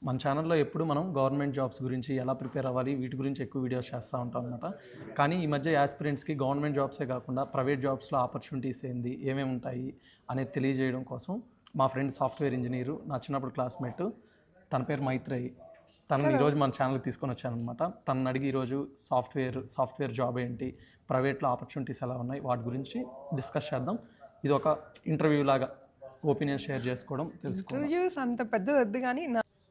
మన ఛానల్లో ఎప్పుడు మనం గవర్నమెంట్ జాబ్స్ గురించి ఎలా ప్రిపేర్ అవ్వాలి వీటి గురించి ఎక్కువ వీడియోస్ చేస్తూ ఉంటాం అనమాట. కానీ ఈ మధ్య యాస్పిరెంట్స్కి గవర్నమెంట్ జాబ్సే కాకుండా ప్రైవేట్ జాబ్స్లో ఆపర్చునిటీస్ ఏంది, ఏమేమి ఉంటాయి అనేది తెలియజేయడం కోసం మా ఫ్రెండ్ సాఫ్ట్వేర్ ఇంజనీరు, నా చిన్నప్పుడు క్లాస్మేట్, తన పేరు మైత్రేయి, తనని ఈరోజు మన ఛానల్కి తీసుకొని వచ్చానమాట. తనని అడిగి ఈరోజు సాఫ్ట్వేర్ జాబ్ ఏంటి, ప్రైవేట్లో ఆపర్చునిటీస్ ఎలా ఉన్నాయి, వాటి గురించి డిస్కస్ చేద్దాం. ఇది ఒక ఇంటర్వ్యూ లాగా ఒపీనియన్ షేర్ చేసుకోవడం, తెలుసుకోవడం. ఇంటర్వ్యూస్ అంత పెద్దది వద్దు కానీ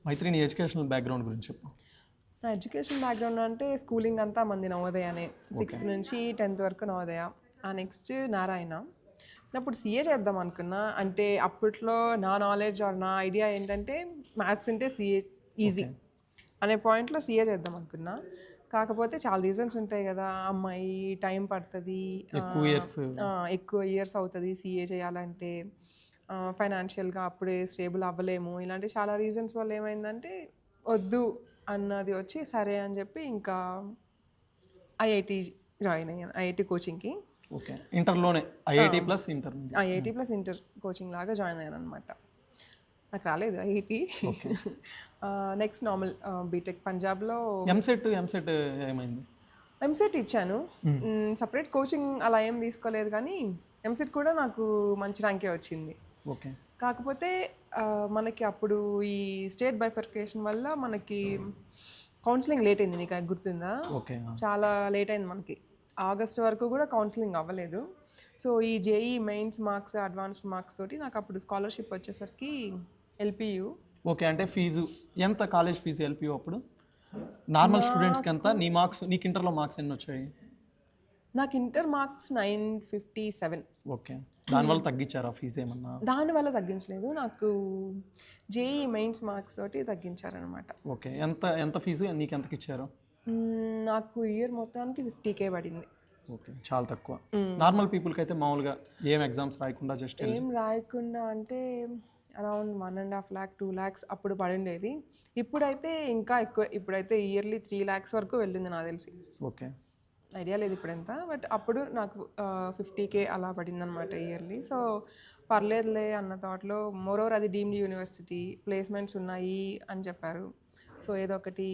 మైత్రి, నీ ఎడ్యుకేషనల్ బ్యాక్గ్రౌండ్ గురించి చెప్పు. నా ఎడ్యుకేషన్ బ్యాక్గ్రౌండ్ అంటే స్కూలింగ్ అంతా మంది నవోదయనే, 6th నుంచి 10th వరకు నవోదయ. ఆ నెక్స్ట్ నారాయణ. అప్పుడు సీఏ చేద్దాం అనుకున్నా. అంటే అప్పట్లో నా నాలెడ్జ్ ఆర్ నా ఐడియా ఏంటంటే మ్యాథ్స్ ఉంటే సీఏ ఈజీ అనే పాయింట్లో సీఏ చేద్దాం అనుకున్నా. కాకపోతే చాలా రీజన్స్ ఉంటాయి కదా, అమ్మాయి టైం పడుతుంది, ఎక్కువ ఇయర్స్ అవుతుంది సీఏ చేయాలంటే, ఫైనాన్షియల్గా అప్పుడే స్టేబుల్ అవ్వలేము, ఇలాంటి చాలా రీజన్స్ వల్ల ఏమైందంటే వద్దు అన్నది వచ్చి సరే అని చెప్పి ఇంకా ఐఐటి జాయిన్ అయ్యాను, ఐఐటి కోచింగ్కి. ఓకే, ఇంటర్లోనే ఐఐటి ప్లస్ ఇంటర్ కోచింగ్ లాగా జాయిన్ అయ్యాను అనమాట. నాకు రాలేదు ఐఐటి. నెక్స్ట్ నార్మల్ బీటెక్ పంజాబ్లో. ఎంసెట్ ఏమైంది? ఎంసెట్ ఇచ్చాను, సపరేట్ కోచింగ్ అలా ఏం తీసుకోలేదు, కానీ ఎంసెట్ కూడా నాకు మంచి ర్యాంకే వచ్చింది. ఓకే, కాకపోతే మనకి అప్పుడు ఈ స్టేట్ బైఫర్కేషన్ వల్ల మనకి కౌన్సిలింగ్ లేట్ అయింది. నీకు గుర్తుందా? ఓకే, చాలా లేట్ అయింది మనకి. ఆగస్ట్ వరకు కూడా కౌన్సిలింగ్ అవ్వలేదు. సో ఈ JEE mains marks, advanced marks తోటి నాకు అప్పుడు స్కాలర్షిప్ వచ్చేసరికి ఎల్పియు. ఓకే, అంటే ఫీజు ఎంత? కాలేజ్ ఫీజు ఎల్పియు అప్పుడు నార్మల్ స్టూడెంట్స్కి ఎంత? నీకు ఇంటర్లో మార్క్స్ ఎన్ని వచ్చాయి? నాకు ఇంటర్ మార్క్స్ 957. ఓకే, దానివల్ల తగ్గించారా ఫీజు ఏమన్నా? దానివల్ల తగ్గించలేదు, నాకు జేఈ మెయిన్స్ మార్క్స్ తోటి తగ్గించారనమాట. ఓకే, ఎంత ఫీజు నీకు ఎంతకి ఇచ్చారు? నాకు ఇయర్ మొత్తానికి 50K పడింది. ఓకే, చాలా తక్కువ. నార్మల్ పీపుల్కి అయితే మామూలుగా ఏం ఎగ్జామ్స్ రాయకుండా జస్ట్ ఏం రాయకుండా అంటే అరౌండ్ 1.5 lakh 2 lakhs అప్పుడు పడిండేది. ఇప్పుడైతే ఇంకా ఎక్కువ, ఇప్పుడైతే ఇయర్లీ 3 lakhs వరకు వెళ్ళింది నాకు తెలిసి. ఓకే, ఐడియా లేదు ఇప్పుడు ఎంత, బట్ అప్పుడు నాకు 50K అలా పడింది అనమాట ఇయర్లీ. సో పర్లేదులే అన్న థాట్లో, మోరోవర్ అది డీమ్డ్ యూనివర్సిటీ, ప్లేస్మెంట్స్ ఉన్నాయి అని చెప్పారు. సో ఏదో ఒకటి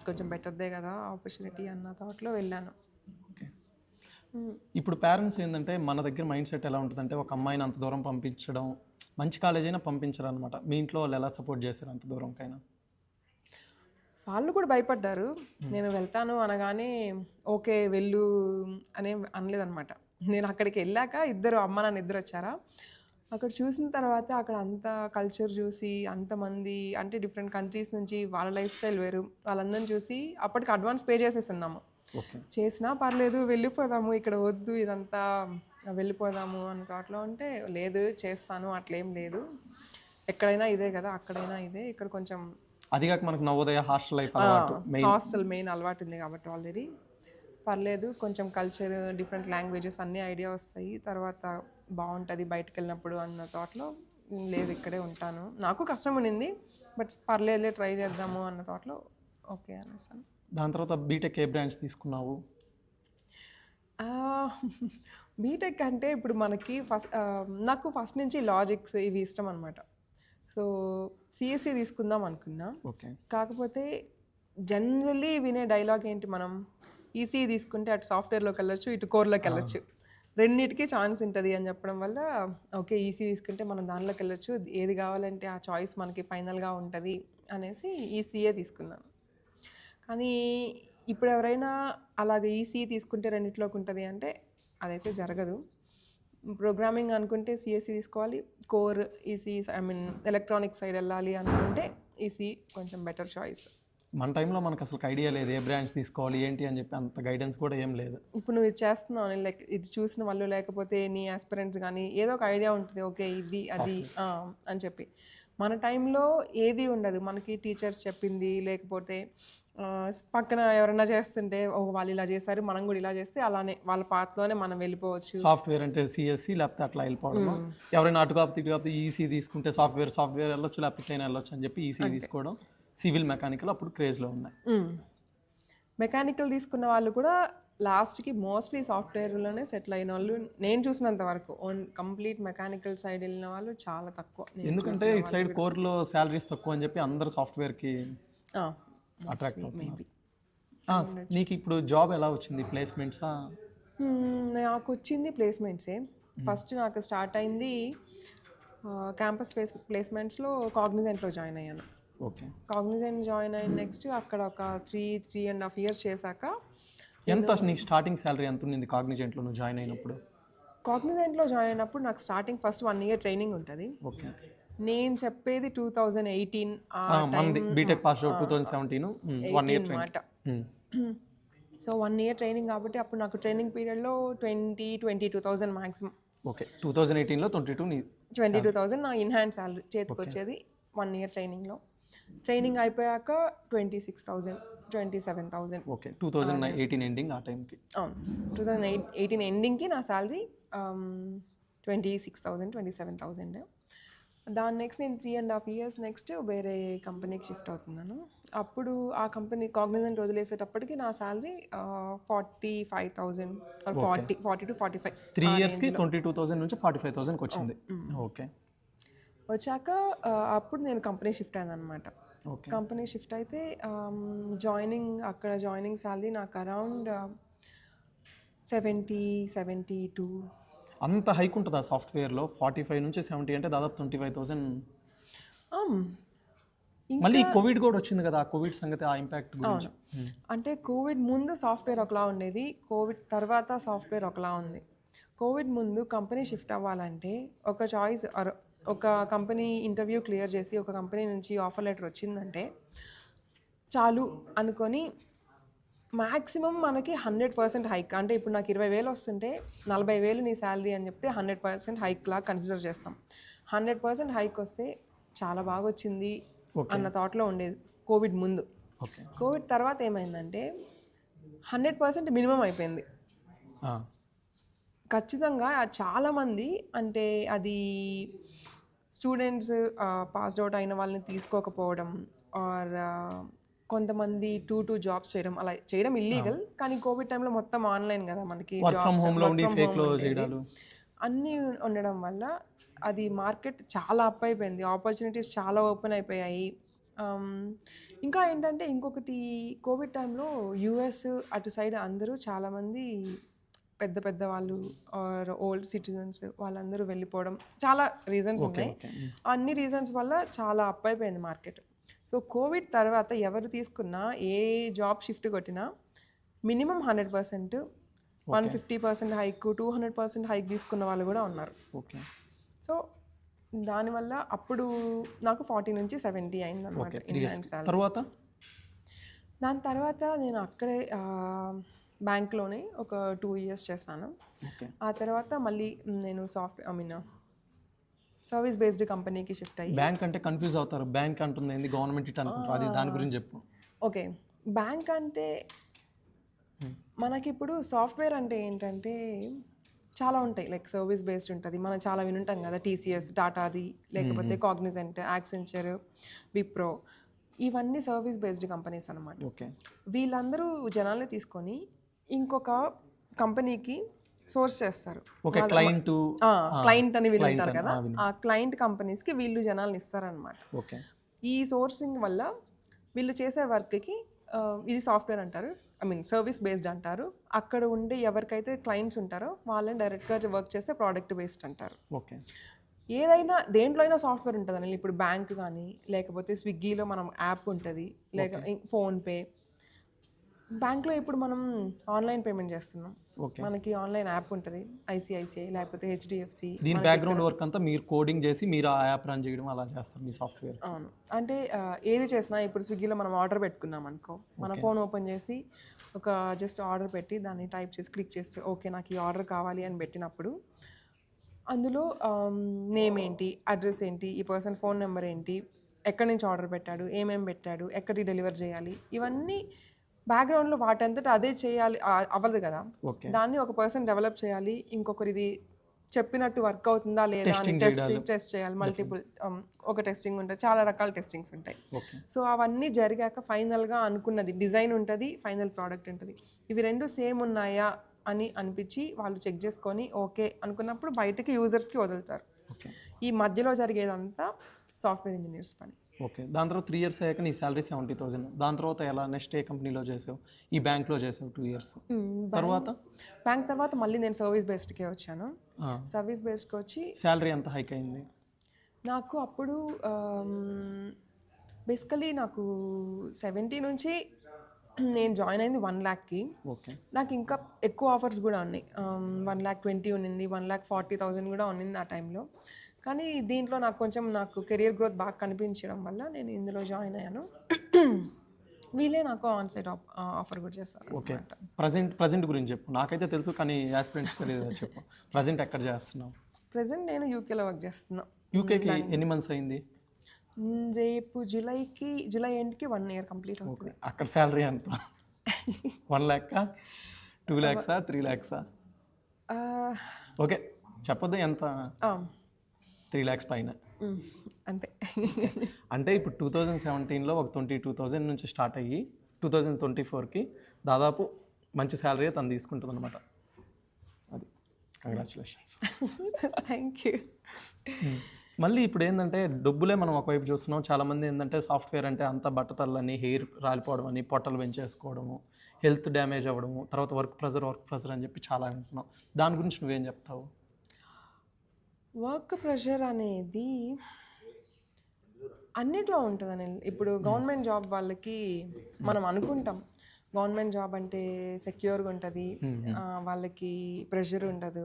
కొంచెం బెటర్దే కదా ఆపర్చునిటీ అన్న థాట్లో వెళ్ళాను. ఓకే, ఇప్పుడు పేరెంట్స్ ఏంటంటే మన దగ్గర మైండ్ సెట్ ఎలా ఉంటుందంటే, ఒక అమ్మాయిని అంత దూరం పంపించడం, మంచి కాలేజ్ అయినా పంపించరు అనమాట. మీ ఇంట్లో వాళ్ళు ఎలా సపోర్ట్ చేశారు అంత దూరంకైనా? వాళ్ళు కూడా భయపడ్డారు. నేను వెళ్తాను అనగానే ఓకే వెళ్ళు అనే అనలేదన్నమాట. నేను అక్కడికి వెళ్ళాక అమ్మ నాన్న ఇద్దరు వచ్చారా, అక్కడ చూసిన తర్వాత అక్కడ అంత కల్చర్ చూసి, అంతమంది అంటే డిఫరెంట్ కంట్రీస్ నుంచి, వాళ్ళ లైఫ్ స్టైల్ వేరు, వాళ్ళందరిని చూసి అప్పటికి అడ్వాన్స్ పే చేసేస్తున్నాము. చేసినా పర్లేదు వెళ్ళిపోదాము, ఇక్కడ వద్దు ఇదంతా, వెళ్ళిపోదాము అన్న థాట్లో ఉంటే లేదు చేస్తాను అట్లేం లేదు, ఎక్కడైనా ఇదే కదా, అక్కడైనా ఇదే, ఇక్కడ కొంచెం అది కాక మనకు Navodaya hostel life hostel main అలవాటు ఉంది కాబట్టి ఆల్రెడీ పర్లేదు, కొంచెం కల్చర్, డిఫరెంట్ లాంగ్వేజెస్ అన్నీ ఐడియా వస్తాయి, తర్వాత బాగుంటుంది బయటకు వెళ్ళినప్పుడు అన్న థాట్లో లేదు ఇక్కడే ఉంటాను. నాకు కష్టం ఉండింది, బట్ పర్లేదులే ట్రై చేద్దాము అన్న థాట్లో ఓకే అనేసాను. దాని తర్వాత బీటెక్ ఏ బ్రాంచ్ తీసుకున్నావు? బీటెక్ అంటే ఇప్పుడు మనకి నాకు ఫస్ట్ నుంచి లాజిక్స్ ఇవి ఇష్టం అనమాట. సో సిఎస్సి తీసుకుందాం అనుకున్నా. కాకపోతే జనరల్లీ వినే డైలాగ్ ఏంటి, మనం ఈసీ తీసుకుంటే అటు సాఫ్ట్వేర్లోకి వెళ్ళొచ్చు, ఇటు కోర్లోకి వెళ్ళొచ్చు, రెండింటికి ఛాన్స్ ఉంటుంది అని చెప్పడం వల్ల ఓకే ఈసీ తీసుకుంటే మనం దానిలోకి వెళ్ళొచ్చు, ఏది కావాలంటే ఆ చాయిస్ మనకి ఫైనల్గా ఉంటుంది అనేసి ఈసీఏ తీసుకున్నాను. కానీ ఇప్పుడు ఎవరైనా అలాగే ఈసీ తీసుకుంటే రెండిట్లోకి ఉంటుంది అంటే అదైతే జరగదు. ప్రోగ్రామింగ్ అనుకుంటే సిఎస్సి తీసుకోవాలి, కోర్ ఈసీ ఎలక్ట్రానిక్ సైడ్ వెళ్ళాలి అనుకుంటే ఈసీ కొంచెం బెటర్ చాయిస్. మన టైంలో మనకు అసలు ఐడియా లేదు ఏ బ్రాంచ్ తీసుకోవాలి ఏంటి అని చెప్పి, అంత గైడెన్స్ కూడా ఏం లేదు. ఇప్పుడు నువ్వు ఇది చేస్తున్నావు, లైక్ ఇది చూసిన వాళ్ళు లేకపోతే నీ ఆస్పిరెంట్స్ కానీ ఏదో ఒక ఐడియా ఉంటుంది, ఓకే ఇది అది అని చెప్పి. మన టైంలో ఏది ఉండదు, మనకి టీచర్స్ చెప్పింది, లేకపోతే పక్కన ఎవరైనా చేస్తుంటే వాళ్ళు ఇలా చేశారు మనం కూడా ఇలా చేస్తే అలానే వాళ్ళ పాత్రలోనే మనం వెళ్ళిపోవచ్చు. సాఫ్ట్వేర్ అంటే సిఎస్సి లేకపోతే అట్లా వెళ్ళిపోవడం, ఎవరైనా అటు కాకపోతే ఈసీ తీసుకుంటే సాఫ్ట్వేర్ వెళ్ళొచ్చు, లేకపోతే ట్రైన్ వెళ్ళొచ్చు అని చెప్పి ఈసీ తీసుకోవడం. సివిల్ మెకానికల్ అప్పుడు క్రేజ్లో ఉన్నాయి. మెకానికల్ తీసుకున్న వాళ్ళు కూడా లాస్ట్కి మోస్ట్లీ సాఫ్ట్వేర్లోనే సెటిల్ అయిన వాళ్ళు నేను చూసినంత వరకు కంప్లీట్ మెకానికల్ సైడ్ వెళ్ళిన వాళ్ళు చాలా తక్కువ. ఎందుకంటే ఇటు సైడ్ కోర్లో శాలరీస్ తక్కువ అని చెప్పి అందరూ సాఫ్ట్వేర్కి అట్రాక్ట్ మేబీ. నీకు ఇప్పుడు జాబ్ ఎలా వచ్చింది? ప్లేస్మెంట్సా? నాకు వచ్చింది ప్లేస్మెంట్సే. ఫస్ట్ నాకు స్టార్ట్ అయింది క్యాంపస్ ప్లేస్మెంట్స్లో కాగ్నిజెంట్లో జాయిన్ అయ్యాను. ఓకే. కాగ్నిజెంట్ జాయిన్ అయిన నెక్స్ట్ అక్కడ ఒక 3.5 years చేశాక ఎంత నీకు స్టార్టింగ్ శాలరీ ఎంత ఉంది కాగ్నిజెంట్లో నువ్వు జాయిన్ అయినప్పుడు? కాగ్నిజెంట్లో జాయిన్ అయినప్పుడు నాకు స్టార్టింగ్ ఫస్ట్ 1 year ట్రైనింగ్ ఉంటుంది. ఓకే. నేను చెప్పేది 2018 మంది బీటెక్ పాస్ అవుట్ 2017 1 year అనమాట. సో 1 year ట్రైనింగ్ కాబట్టి అప్పుడు నాకు ట్రైనింగ్ పీరియడ్లో 22,000 మ్యాక్సిమం. ఓకే. 2018లో 22,000 నా ఇన్ హ్యాండ్ శాలరీ చేతికి వచ్చేది 1 year ట్రైనింగ్లో. ట్రైనింగ్ అయిపోయాక 26,000 27,000. ఓకే. 2018 ఎండింగ్ ఆ టైంకి. అవును, 2018 ఎండింగ్కి నా శాలరీ 26,000 27,000. దాని నెక్స్ట్ నేను 3.5 years నెక్స్ట్ వేరే కంపెనీకి షిఫ్ట్ అవుతున్నాను. అప్పుడు ఆ కంపెనీ కాగ్నిజెంట్ వదిలేసేటప్పటికి నా శాలరీ 45,000 40 to 45. 3 yearsకి 22,000 నుంచి 45,000కి వచ్చింది. ఓకే. వచ్చాక అప్పుడు నేను కంపెనీ షిఫ్ట్ అయ్యాను అనమాట. కంపెనీ షిఫ్ట్ అయితే అక్కడ జాయినింగ్ శాలరీ నాకు అరౌండ్ 72. అంత హైక్ ఉంటుందా సాఫ్ట్వేర్లో? 45 నుంచి 70 అంటే దాదాపు 25,000. మళ్ళీ కోవిడ్ కూడా వచ్చింది కదా, కోవిడ్ సంగతి, ఆ ఇంపాక్ట్ గురించి. అంటే కోవిడ్ ముందు సాఫ్ట్వేర్ ఒకలా ఉండేది, కోవిడ్ తర్వాత సాఫ్ట్వేర్ ఒకలా ఉంది. కోవిడ్ ముందు కంపెనీ షిఫ్ట్ అవ్వాలంటే ఒక చాయిస్, ఒక కంపెనీ ఇంటర్వ్యూ క్లియర్ చేసి ఒక కంపెనీ నుంచి ఆఫర్ లెటర్ వచ్చిందంటే చాలు అనుకొని మ్యాక్సిమం మనకి 100% హైక్. అంటే ఇప్పుడు నాకు 20,000 వస్తుంటే 40,000 నీ శాలరీ అని చెప్తే 100% హైక్ లాగా కన్సిడర్ చేస్తాం. 100% హైక్ వస్తే చాలా బాగా వచ్చింది అన్న థాట్లో ఉండేది కోవిడ్ ముందు. కోవిడ్ తర్వాత ఏమైందంటే 100% మినిమం అయిపోయింది. ఖచ్చితంగా చాలామంది, అంటే అది స్టూడెంట్స్ పాస్డ్ అవుట్ అయిన వాళ్ళని తీసుకోకపోవడం, ఆర్ కొంతమంది 2 జాబ్స్ చేయడం, అలా చేయడం ఇల్లీగల్. కానీ కోవిడ్ టైంలో మొత్తం ఆన్లైన్ కదా మనకి, అన్నీ ఉండడం వల్ల అది మార్కెట్ చాలా అప్ అయిపోయింది, ఆపర్చునిటీస్ చాలా ఓపెన్ అయిపోయాయి. ఇంకా ఏంటంటే ఇంకొకటి, కోవిడ్ టైంలో యూఎస్ అటు సైడ్ అందరూ చాలామంది పెద్ద పెద్ద వాళ్ళు ఆర్ ఓల్డ్ సిటిజన్స్ వాళ్ళందరూ వెళ్ళిపోవడం, చాలా రీజన్స్ ఉన్నాయి. అన్ని రీజన్స్ వల్ల చాలా అప్ అయిపోయింది మార్కెట్. సో కోవిడ్ తర్వాత ఎవరు తీసుకున్నా, ఏ జాబ్ షిఫ్ట్ కొట్టినా మినిమం 100%, 150% హైక్, 200% హైక్ తీసుకున్న వాళ్ళు కూడా ఉన్నారు. ఓకే. సో దానివల్ల అప్పుడు నాకు 40 నుంచి 70 అయింది అనమాట ఇన్హాండ్ శాలరీ. దాని తర్వాత నేను అక్కడే బ్యాంక్లోనే ఒక 2 years చేశాను. ఆ తర్వాత మళ్ళీ నేను సర్వీస్ బేస్డ్ కంపెనీకి షిఫ్ట్ అయ్యి. బ్యాంక్ అంటే కన్ఫ్యూజ్ అవుతారు, బ్యాంక్ అంటుంది ఏంది, గవర్నమెంట్ ఇట్ అనుకుంటారు, అది దాని గురించి చెప్పు. ఓకే, బ్యాంక్ అంటే మనకి ఇప్పుడు సాఫ్ట్వేర్ అంటే ఏంటంటే చాలా ఉంటాయి, లైక్ సర్వీస్ బేస్డ్ ఉంటుంది. మనం చాలా వినుంటాం కదా, TCS, టాటాది, లేకపోతే కాగ్నిజెంట్, యాక్సెంచర్, విప్రో, ఇవన్నీ సర్వీస్ బేస్డ్ కంపెనీస్ అనమాట. ఓకే. వీళ్ళందరూ జనాల్ని తీసుకొని ఇంకొక కంపెనీకి సోర్స్ చేస్తారు. క్లయింట్ అని వీళ్ళు ఉంటారు కదా, ఆ క్లయింట్ కంపెనీస్కి వీళ్ళు జనాల్ని ఇస్తారనమాట. ఈ సోర్సింగ్ వల్ల వీళ్ళు చేసే వర్క్కి ఇది సాఫ్ట్వేర్ అంటారు, సర్వీస్ బేస్డ్ అంటారు. అక్కడ ఉండే ఎవరికైతే క్లయింట్స్ ఉంటారో వాళ్ళని డైరెక్ట్గా వర్క్ చేస్తే ప్రోడక్ట్ బేస్డ్ అంటారు. ఓకే. ఏదైనా దేంట్లో అయినా సాఫ్ట్వేర్ ఉంటుందని, ఇప్పుడు బ్యాంక్ కానీ, లేకపోతే స్విగ్గీలో మనం యాప్ ఉంటుంది, లేక ఫోన్పే. బ్యాంక్లో ఇప్పుడు మనం ఆన్లైన్ పేమెంట్ చేస్తున్నాం, మనకి ఆన్లైన్ యాప్ ఉంటుంది, ICICI లేకపోతే HDFC. దీని బ్యాక్గ్రౌండ్ వర్క్ అంతా మీరు కోడింగ్ చేసి మీరు ఆ యాప్ రన్ చేయడం అలా చేస్తారు మీ సాఫ్ట్వేర్? అవును. అంటే ఏది చేసినా ఇప్పుడు స్విగ్గీలో మనం ఆర్డర్ పెట్టుకున్నాం అనుకో, మన ఫోన్ ఓపెన్ చేసి ఒక జస్ట్ ఆర్డర్ పెట్టి దాన్ని టైప్ చేసి క్లిక్ చేస్తే ఓకే నాకు ఈ ఆర్డర్ కావాలి అని పెట్టినప్పుడు అందులో నేమ్ ఏంటి, అడ్రస్ ఏంటి, ఈ పర్సన్ ఫోన్ నెంబర్ ఏంటి, ఎక్కడి నుంచి ఆర్డర్ పెట్టాడు, ఏమేమి పెట్టాడు, ఎక్కడికి డెలివర్ చేయాలి, ఇవన్నీ బ్యాక్గ్రౌండ్లో వాటంతటా అదే చేయాలి అవ్వదు కదా. దాన్ని ఒక పర్సన్ డెవలప్ చేయాలి, ఇంకొకరిది చెప్పినట్టు వర్క్ అవుతుందా లేదా అని టెస్ట్ చేయాలి. మల్టిపుల్ ఒక టెస్టింగ్ ఉంటుంది, చాలా రకాల టెస్టింగ్స్ ఉంటాయి. సో అవన్నీ జరిగాక ఫైనల్గా అనుకున్నది డిజైన్ ఉంటుంది, ఫైనల్ ప్రోడక్ట్ ఉంటుంది. ఇవి రెండు సేమ్ ఉన్నాయా అని అనిపించి వాళ్ళు చెక్ చేసుకొని ఓకే అనుకున్నప్పుడు బయటకి యూజర్స్కి వదులుతారు. ఈ మధ్యలో జరిగేదంతా సాఫ్ట్వేర్ ఇంజనీర్స్ పని. ఓకే, దాని తర్వాత 3 years అయ్యాక నీ శాలరీ 70,000. దాని తర్వాత ఎలా నెక్స్ట్ ఏ కంపెనీలో చేసావు? ఈ బ్యాంక్లో చేసావు 2 years. తర్వాత బ్యాంక్ తర్వాత మళ్ళీ నేను సర్వీస్ బేస్డ్కే వచ్చాను. సర్వీస్ బేస్డ్కి వచ్చి శాలరీ ఎంత హైక్ అయింది? నాకు అప్పుడు బేసికలీ నాకు 70 నుంచి నేను జాయిన్ అయింది 1 lakhకి. ఓకే, నాకు ఇంకా ఎక్కువ ఆఫర్స్ కూడా ఉన్నాయి. 1,20,000 ఉన్నింది, 1,40,000 కూడా ఉన్నింది ఆ టైంలో. కానీ దీంట్లో నాకు కెరియర్ గ్రోత్ బాగా కనిపించడం వల్ల నేను ఇందులో జాయిన్ అయ్యాను. వీళ్ళే నాకు ఆన్ సైట్ ఆఫర్ కూడా చేస్తారు. ఓకే, ప్రజెంట్ గురించి చెప్పు. నాకైతే తెలుసు కానీ యాస్పిరెంట్స్ తెలియదు, చెప్పు. ప్రజెంట్ ఎక్కడ చేస్తున్నావు? ప్రజెంట్ నేను యూకేలో వర్క్ చేస్తున్నా. యూకేకి ఎన్ని మంత్స్ అయింది? రేపు జూలై ఎండ్కి 1 year కంప్లీట్ అవుతుంది. అక్కడ శాలరీ ఎంత? 1 lakh, 2 lakhs, 3 lakhs? ఓకే, చెప్పొద్దు ఎంత. 3 lakhs పైన అంతే. అంటే ఇప్పుడు 2017లో ఒక 22,000 నుంచి స్టార్ట్ అయ్యి 2024కి దాదాపు మంచి శాలరీ తను తీసుకుంటుంది అనమాట. అది కంగ్రాచులేషన్స్. Thank you. మళ్ళీ ఇప్పుడు ఏంటంటే డబ్బులే మనం ఒకవైపు చూస్తున్నాం. చాలామంది ఏంటంటే సాఫ్ట్వేర్ అంటే అంత బట్టతలని, హెయిర్ రాలిపోవడం అని, పొట్టలు పెంచేసుకోవడము, హెల్త్ డ్యామేజ్ అవ్వడము, తర్వాత వర్క్ ప్రెజర్ అని చెప్పి చాలా అంటున్నాం. దాని గురించి నువ్వేం చెప్తావు? వర్క్ ప్రెషర్ అనేది అన్నిట్లో ఉంటుందని. ఇప్పుడు గవర్నమెంట్ జాబ్ వాళ్ళకి మనం అనుకుంటాం గవర్నమెంట్ జాబ్ అంటే సెక్యూర్గా ఉంటుంది, వాళ్ళకి ప్రెషర్ ఉండదు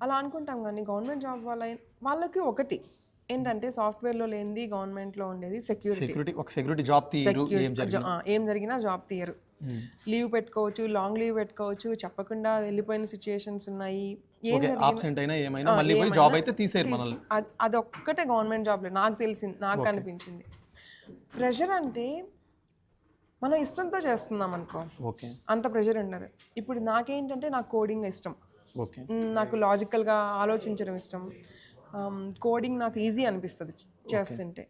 అలా అనుకుంటాం. కానీ గవర్నమెంట్ జాబ్ వాళ్ళకి ఒకటి ఏంటంటే సాఫ్ట్వేర్లో లేనిది గవర్నమెంట్లో ఉండేది సెక్యూరిటీ జాబ్ తీయరు. ఏం జరిగినా జాబ్ తీయరు. లీవ్ పెట్టుకోవచ్చు, లాంగ్ లీవ్ పెట్టుకోవచ్చు, చెప్పకుండా వెళ్ళిపోయిన సిచ్యుయేషన్స్ ఉన్నాయి. అదొక్కటే గవర్నమెంట్ జాబ్లో నాకు అనిపించింది. ప్రెషర్ అంటే మనం ఇష్టంతో చేస్తున్నాం అనుకో, అంత ప్రెషర్ ఉండదు. ఇప్పుడు నాకేంటంటే నాకు కోడింగ్ ఇష్టం, నాకు లాజికల్గా ఆలోచించడం ఇష్టం. కోడింగ్ నాకు ఈజీ అనిపిస్తుంది చేస్తుంటే.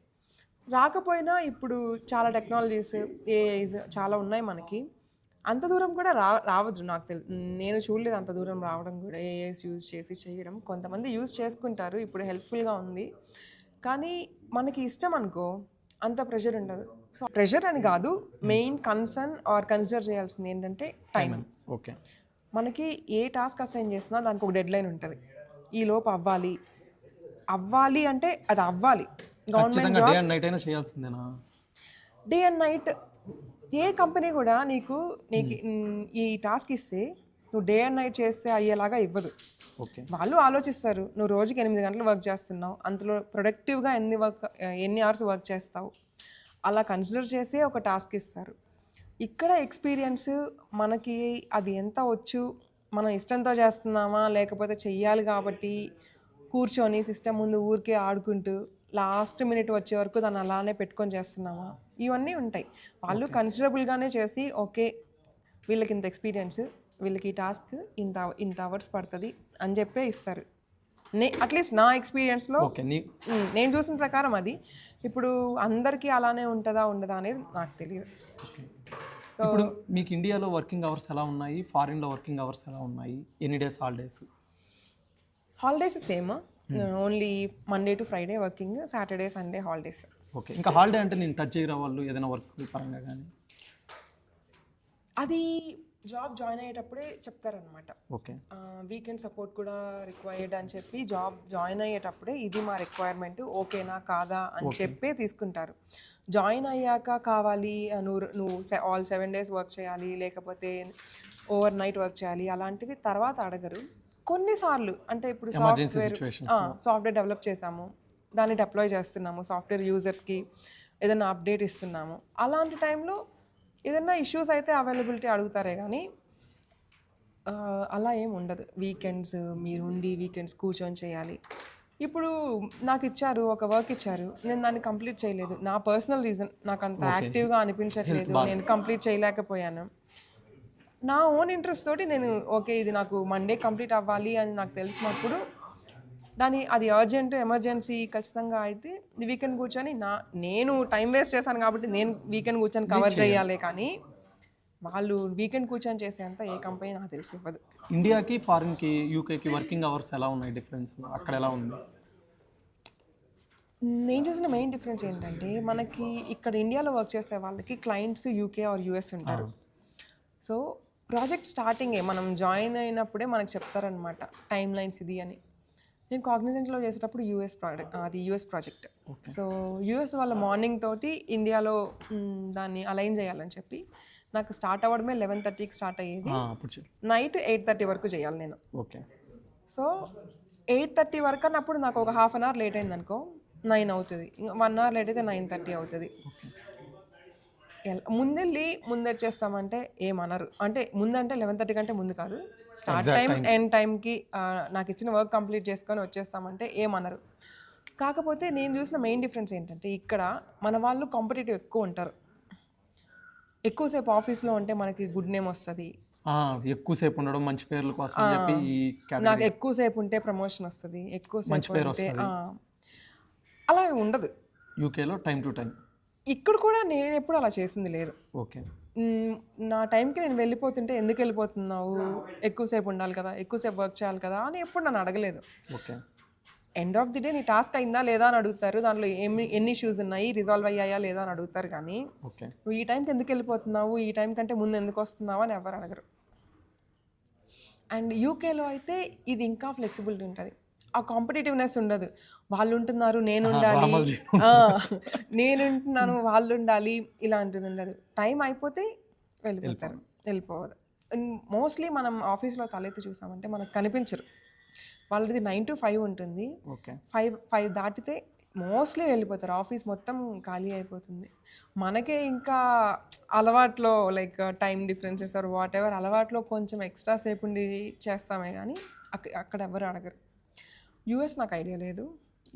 రాకపోయినా ఇప్పుడు చాలా టెక్నాలజీస్, ఏఐస్ చాలా ఉన్నాయి మనకి. అంత దూరం కూడా రావద్దు నాకు నేను చూడలేదు అంత దూరం రావడం కూడా. ఏఐస్ యూజ్ చేసి చేయడం కొంతమంది యూజ్ చేసుకుంటారు, ఇప్పుడు హెల్ప్ఫుల్గా ఉంది. కానీ మనకి ఇష్టం అనుకో అంత ప్రెషర్ ఉండదు. సో ప్రెషర్ అని కాదు, మెయిన్ కన్సర్న్ ఆర్ కన్సిడర్ చేయాల్సింది ఏంటంటే టైం. ఓకే, మనకి ఏ టాస్క్ అసైన్ చేసినా దానికి ఒక డెడ్ లైన్ ఉంటుంది. ఈ లోపు అవ్వాలి అంటే అది అవ్వాలి. Government job day and night. A company కూడా నీకు ఈ టాస్క్ ఇస్తే నువ్వు డే అండ్ నైట్ చేస్తే అయ్యేలాగా ఇవ్వదు. వాళ్ళు ఆలోచిస్తారు నువ్వు రోజుకి 8 గంటలు వర్క్ చేస్తున్నావు, అందులో ప్రొడక్టివ్గా ఎన్ని అవర్స్ వర్క్ చేస్తావు, అలా కన్సిడర్ చేసి ఒక టాస్క్ ఇస్తారు. ఇక్కడ ఎక్స్పీరియన్స్ మనకి అది ఎంత వచ్చు, మనం ఇష్టంతో చేస్తున్నామా లేకపోతే చెయ్యాలి కాబట్టి కూర్చొని సిస్టమ్ ముందు ఊరికే ఆడుకుంటూ లాస్ట్ మినిట్ వచ్చే వరకు దాన్ని అలానే పెట్టుకొని చేస్తున్నామా, ఇవన్నీ ఉంటాయి. వాళ్ళు కన్సిడరబుల్గానే చేసి ఓకే వీళ్ళకి ఇంత ఎక్స్పీరియన్స్, వీళ్ళకి ఈ టాస్క్ ఇంత అవర్స్ పడుతుంది అని చెప్పే ఇస్తారు. అట్లీస్ట్ నా ఎక్స్పీరియన్స్లో నేను చూసిన ప్రకారం అది. ఇప్పుడు అందరికీ అలానే ఉంటుందా ఉండదా అనేది నాకు తెలియదు. ఇప్పుడు మీకు ఇండియాలో వర్కింగ్ అవర్స్ ఎలా ఉన్నాయి, ఫారిన్లో వర్కింగ్ అవర్స్ ఎలా ఉన్నాయి, ఎన్ని days holidays same, only Monday to Friday working, Saturday Sunday holidays. Okay, ఇంకా హాలిడే అంటే నేను టచ్ చేయరా వాళ్ళు ఏదైనా వర్క్ పరంగా కానీ? అది జాబ్ జాయిన్ అయ్యేటప్పుడే చెప్తారనమాట. ఓకే, వీకెండ్ సపోర్ట్ కూడా రిక్వైర్డ్ అని చెప్పి జాబ్ జాయిన్ అయ్యేటప్పుడే ఇది మా రిక్వైర్మెంట్, ఓకేనా కాదా అని చెప్పే తీసుకుంటారు. జాయిన్ అయ్యాక కావాలి నువ్వు ఆల్ 7 days వర్క్ చేయాలి లేకపోతే ఓవర్ నైట్ వర్క్ చేయాలి అలాంటివి తర్వాత అడగరు. కొన్నిసార్లు అంటే ఇప్పుడు సాఫ్ట్వేర్ డెవలప్ చేసాము, దాన్ని డిప్లాయ్ చేస్తున్నాము, సాఫ్ట్వేర్ యూజర్స్కి ఏదైనా అప్డేట్ ఇస్తున్నాము, అలాంటి టైంలో ఏదైనా ఇష్యూస్ అయితే అవైలబిలిటీ అడుగుతారే కానీ అలా ఏం ఉండదు. వీకెండ్స్ వీకెండ్స్ కూర్చొని చేయాలి. ఇప్పుడు నాకు ఇచ్చారు, ఒక వర్క్ ఇచ్చారు, నేను దాన్ని కంప్లీట్ చేయలేదు, నా పర్సనల్ రీజన్, నాకు అంత యాక్టివ్గా అనిపించట్లేదు, నేను కంప్లీట్ చేయలేకపోయాను, నా ఓన్ ఇంట్రెస్ట్ తోటి నేను ఓకే ఇది నాకు మండే కంప్లీట్ అవ్వాలి అని నాకు తెలిసినప్పుడు అది అర్జెంట్ ఎమర్జెన్సీ ఖచ్చితంగా అయితే వీకెండ్ కూర్చొని నేను టైం వేస్ట్ చేశాను కాబట్టి నేను వీకెండ్ కూర్చొని కవర్ చేయాలి, కానీ వాళ్ళు వీకెండ్ కూర్చొని చేసేంత ఏ కంపెనీ నాకు తెలిసి ఇవ్వదు. ఇండియాకి ఫారిన్కి యూకేకి వర్కింగ్ అవర్స్ ఎలా ఉన్నాయి, డిఫరెన్స్ అక్కడ ఎలా ఉంది? నేను చూసిన మెయిన్ డిఫరెన్స్ ఏంటంటే మనకి ఇక్కడ ఇండియాలో వర్క్ చేసే వాళ్ళకి క్లయింట్స్ యూకే ఆర్ యూఎస్ ఉంటారు. సో ప్రాజెక్ట్ స్టార్టింగే మనం జాయిన్ అయినప్పుడే మనకు చెప్తారనమాట టైం లైన్స్ ఇది అని. నేను కాగ్నిజెంట్లో చేసేటప్పుడు యూఎస్ ప్రాజెక్ట్. సో యూఎస్ వాళ్ళ మార్నింగ్ తోటి ఇండియాలో దాన్ని అలైన్ చేయాలని చెప్పి నాకు స్టార్ట్ అవ్వడమే 11:30కి స్టార్ట్ అయ్యేది, నైట్ 8:30 వరకు చేయాలి నేను. ఓకే. సో 8:30 వరకు అన్నప్పుడు నాకు ఒక హాఫ్ అన్ అవర్ లేట్ అయింది అనుకో 9 అవుతుంది, 1 అవర్ లేట్ అయితే 9:30 అవుతుంది. ముందొచ్చేస్తామంటే ఏమనరు, అంటే ముందంటే 11:30 కంటే ముందు కాదు, స్టార్ట్ టైం ఎండ్ టైంకి నాకు ఇచ్చిన వర్క్ కంప్లీట్ చేసుకొని వచ్చేస్తామంటే ఏమనరు. కాకపోతే నేను చూసిన మెయిన్ డిఫరెన్స్ ఏంటంటే ఇక్కడ మన వాళ్ళు కాంపిటేటివ్ ఎక్కువ ఉంటారు. ఎక్కువసేపు ఆఫీస్లో ఉంటే మనకి గుడ్ నేమ్ వస్తుంది, ఎక్కువసేపు ఉండడం మంచి పేర్ల కోసం చెప్పి నాకు ఎక్కువసేపు ఉంటే ప్రమోషన్ వస్తుంది, ఎక్కువసేపు ఉంటే అలా ఉండదు. యూకేలో టైం టు టైం. ఇక్కడ కూడా నేను ఎప్పుడు అలా చేసింది లేదు. ఓకే. నా టైంకి నేను వెళ్ళిపోతుంటే ఎందుకు వెళ్ళిపోతున్నావు, ఎక్కువసేపు ఉండాలి కదా, ఎక్కువసేపు వర్క్ చేయాలి కదా అని ఎప్పుడు నన్ను అడగలేదు. Okay. End of the day నీ టాస్క్ అయిందా లేదా అని అడుగుతారు, దాంట్లో ఎన్ని ఇష్యూస్ ఉన్నాయి, రిజాల్వ్ అయ్యాయా లేదా అని అడుగుతారు, కానీ నువ్వు ఈ టైంకి ఎందుకు వెళ్ళిపోతున్నావు, ఈ టైం కంటే ముందు ఎందుకు వస్తున్నావు అని ఎవరు అడగరు. అండ్ యూకేలో అయితే ఇది ఇంకా ఫ్లెక్సిబిలిటీ ఉంటుంది, ఆ కాంపిటేటివ్నెస్ ఉండదు. వాళ్ళు ఉంటున్నారు నేను ఉండాలి, నేను ఉంటున్నాను వాళ్ళు ఉండాలి, ఇలాంటిది ఉండదు. టైం అయిపోతే వెళ్ళిపోవద్దు. మోస్ట్లీ మనం ఆఫీస్లో తలెత్తి చూసామంటే మనకు కనిపించరు. వాళ్ళది 9 to 5 ఉంటుంది, 5 దాటితే మోస్ట్లీ వెళ్ళిపోతారు, ఆఫీస్ మొత్తం ఖాళీ అయిపోతుంది. మనకే ఇంకా అలవాట్లో like time differences or whatever అలవాట్లో కొంచెం ఎక్స్ట్రా సేపు ఉండి చేస్తామే, కానీ అక్కడ ఎవరు అడగరు. యూఎస్ నాకు ఐడియా లేదు,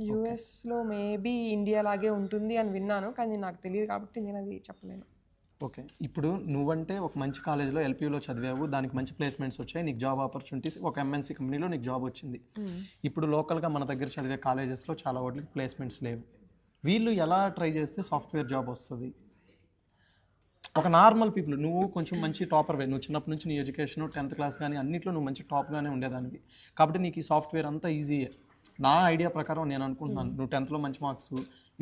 యూఎస్లో మేబీ ఇండియా లాగే ఉంటుంది అని విన్నాను, కానీ నాకు తెలియదు కాబట్టి నేను అది చెప్పలేను. ఓకే. ఇప్పుడు నువ్వంటే ఒక మంచి కాలేజ్లో ఎల్పీయూలో చదివావు, దానికి మంచి ప్లేస్మెంట్స్ వచ్చాయి, నీకు జాబ్ ఆపర్చునిటీస్, ఒక ఎంఎన్సీ కంపెనీలో నీకు జాబ్ వచ్చింది. ఇప్పుడు లోకల్గా మన దగ్గర చదివే కాలేజెస్లో చాలా వాటికి ప్లేస్మెంట్స్ లేవు. వీళ్ళు ఎలా ట్రై చేస్తే సాఫ్ట్వేర్ జాబ్ వస్తుంది? ఒక నార్మల్ పీపుల్, నువ్వు కొంచెం మంచి టాపర్వే, నువ్వు చిన్నప్పటి నుంచి నీ ఎడ్యుకేషన్ 10th క్లాస్ కానీ అన్నింటిలో నువ్వు మంచి టాప్గానే ఉండేదానివి, కాబట్టి నీకు ఈ సాఫ్ట్వేర్ అంతా ఈజీయే. నా ఐడియా ప్రకారం నేను అనుకుంటున్నాను, నువ్వు 10thలో మంచి మార్క్స్,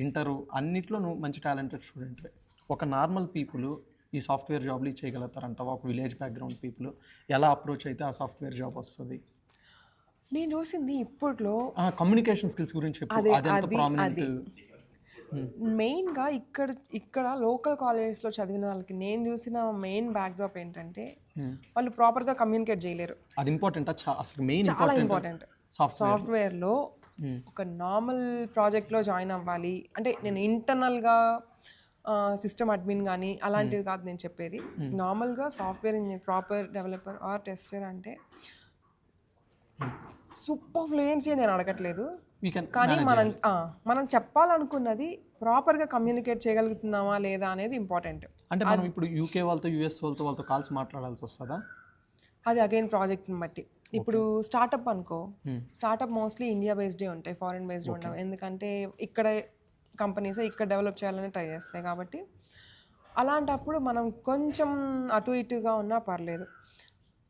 ఇంటరు అన్నిట్లో నువ్వు మంచి టాలెంటెడ్ స్టూడెంట్వే. ఒక నార్మల్ పీపుల్ ఈ సాఫ్ట్వేర్ జాబ్లు చేయగలుగుతారంటావా? ఒక విలేజ్ బ్యాక్గ్రౌండ్ పీపుల్ ఎలా అప్రోచ్ అయితే ఆ సాఫ్ట్వేర్ జాబ్ వస్తుంది? నేను చూసింది ఇప్పట్లో కమ్యూనికేషన్ స్కిల్స్ గురించి మెయిన్గా ఇక్కడ లోకల్ కాలేజెస్లో చదివిన వాళ్ళకి నేను చూసిన మెయిన్ బ్యాక్డ్రాప్ ఏంటంటే వాళ్ళు ప్రాపర్గా కమ్యూనికేట్ చేయలేరు. అది ఇంపార్టెంట్, అసలు మెయిన్ చాలా ఇంపార్టెంట్. సాఫ్ట్వేర్లో ఒక నార్మల్ ప్రాజెక్ట్లో జాయిన్ అవ్వాలి అంటే, నేను ఇంటర్నల్గా సిస్టమ్ అడ్మిన్ కానీ అలాంటివి కాదు నేను చెప్పేది, నార్మల్గా software engineer proper developer are tester అంటే సూపర్ ఫ్లూయెన్సీ నేను అడగట్లేదు, కానీ మనం చెప్పాలనుకున్నది ప్రాపర్గా కమ్యూనికేట్ చేయగలుగుతున్నామా లేదా అనేది ఇంపార్టెంట్. అంటే మనం ఇప్పుడు యూకే వాళ్ళతో యూఎస్ వాళ్ళతో కాల్స్ మాట్లాడాల్సి వస్తుందా? అది అగైన్ ప్రాజెక్ట్ని బట్టి. ఇప్పుడు స్టార్టప్ అనుకో, స్టార్టప్ మోస్ట్లీ ఇండియా బేస్డే ఉంటాయి, ఫారిన్ బేస్డ్ ఉండవు, ఎందుకంటే ఇక్కడ కంపెనీస్ ఇక్కడ డెవలప్ చేయాలని ట్రై చేస్తాయి కాబట్టి. అలాంటప్పుడు మనం కొంచెం అటు ఇటుగా ఉన్నా పర్లేదు.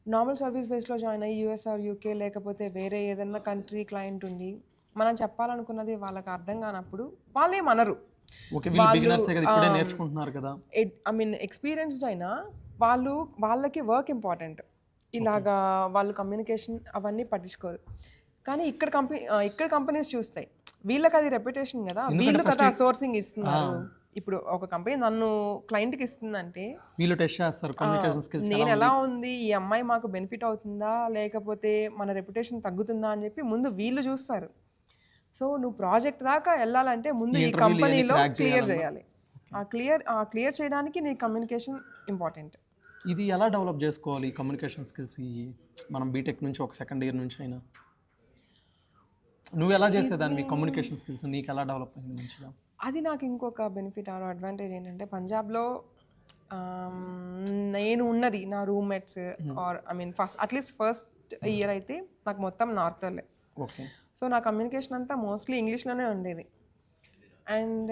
నార్మల్ సర్వీస్ బేస్లో జాయిన్ అయ్యి యూఎస్ ఆర్ యూకే లేకపోతే వేరే ఏదైనా కంట్రీ క్లయింట్ ఉండి మనం చెప్పాలనుకున్నది వాళ్ళకి అర్థం కానప్పుడు వాళ్ళేమనరు. ఐ మీన్ ఎక్స్పీరియన్స్డ్ అయినా వాళ్ళకి వర్క్ ఇంపార్టెంట్, ఇలాగా వాళ్ళు కమ్యూనికేషన్ అవన్నీ పట్టించుకోరు. కానీ ఇక్కడ కంపెనీస్ చూస్తాయి, వీళ్ళకి అది రెప్యుటేషన్ కదా, వీళ్ళు కదా సోర్సింగ్ ఇస్తున్నారు. ఇప్పుడు ఒక కంపెనీ నన్ను క్లయింట్కి ఇస్తుందంటే వీళ్ళు టెస్ట్ చేస్తారు కమ్యూనికేషన్ స్కిల్స్, నేను ఎలా ఉంది, ఈ అమ్మాయి మాకు బెనిఫిట్ అవుతుందా లేకపోతే మన రెప్యుటేషన్ తగ్గుతుందా అని చెప్పి ముందు వీళ్ళు చూస్తారు. సో నువ్వు ప్రాజెక్ట్ దాకా వెళ్ళాలంటే ముందు ఈ కంపెనీలో క్లియర్ చేయాలి. ఆ క్లియర్ చేయడానికి నీ కమ్యూనికేషన్ ఇంపార్టెంట్. ఇది ఎలా డెవలప్ చేసుకోవాలి ఈ కమ్యూనికేషన్ స్కిల్స్? మనం బీటెక్ నుంచి ఒక సెకండ్ ఇయర్ నుంచి అయినా నువ్వు ఎలా చేసేదాన్ని? కమ్యూనికేషన్ స్కిల్స్ నీకు ఎలా డెవలప్ అయింది మంచిగా? అది నాకు ఇంకొక బెనిఫిట్ ఆర్ అడ్వాంటేజ్ ఏంటంటే, పంజాబ్లో నేను ఉన్నది నా roommates or I mean first year అయితే నాకు మొత్తం నార్తర్లే. ఓకే. సో నా కమ్యూనికేషన్ అంతా మోస్ట్లీ ఇంగ్లీష్లోనే ఉండేది. అండ్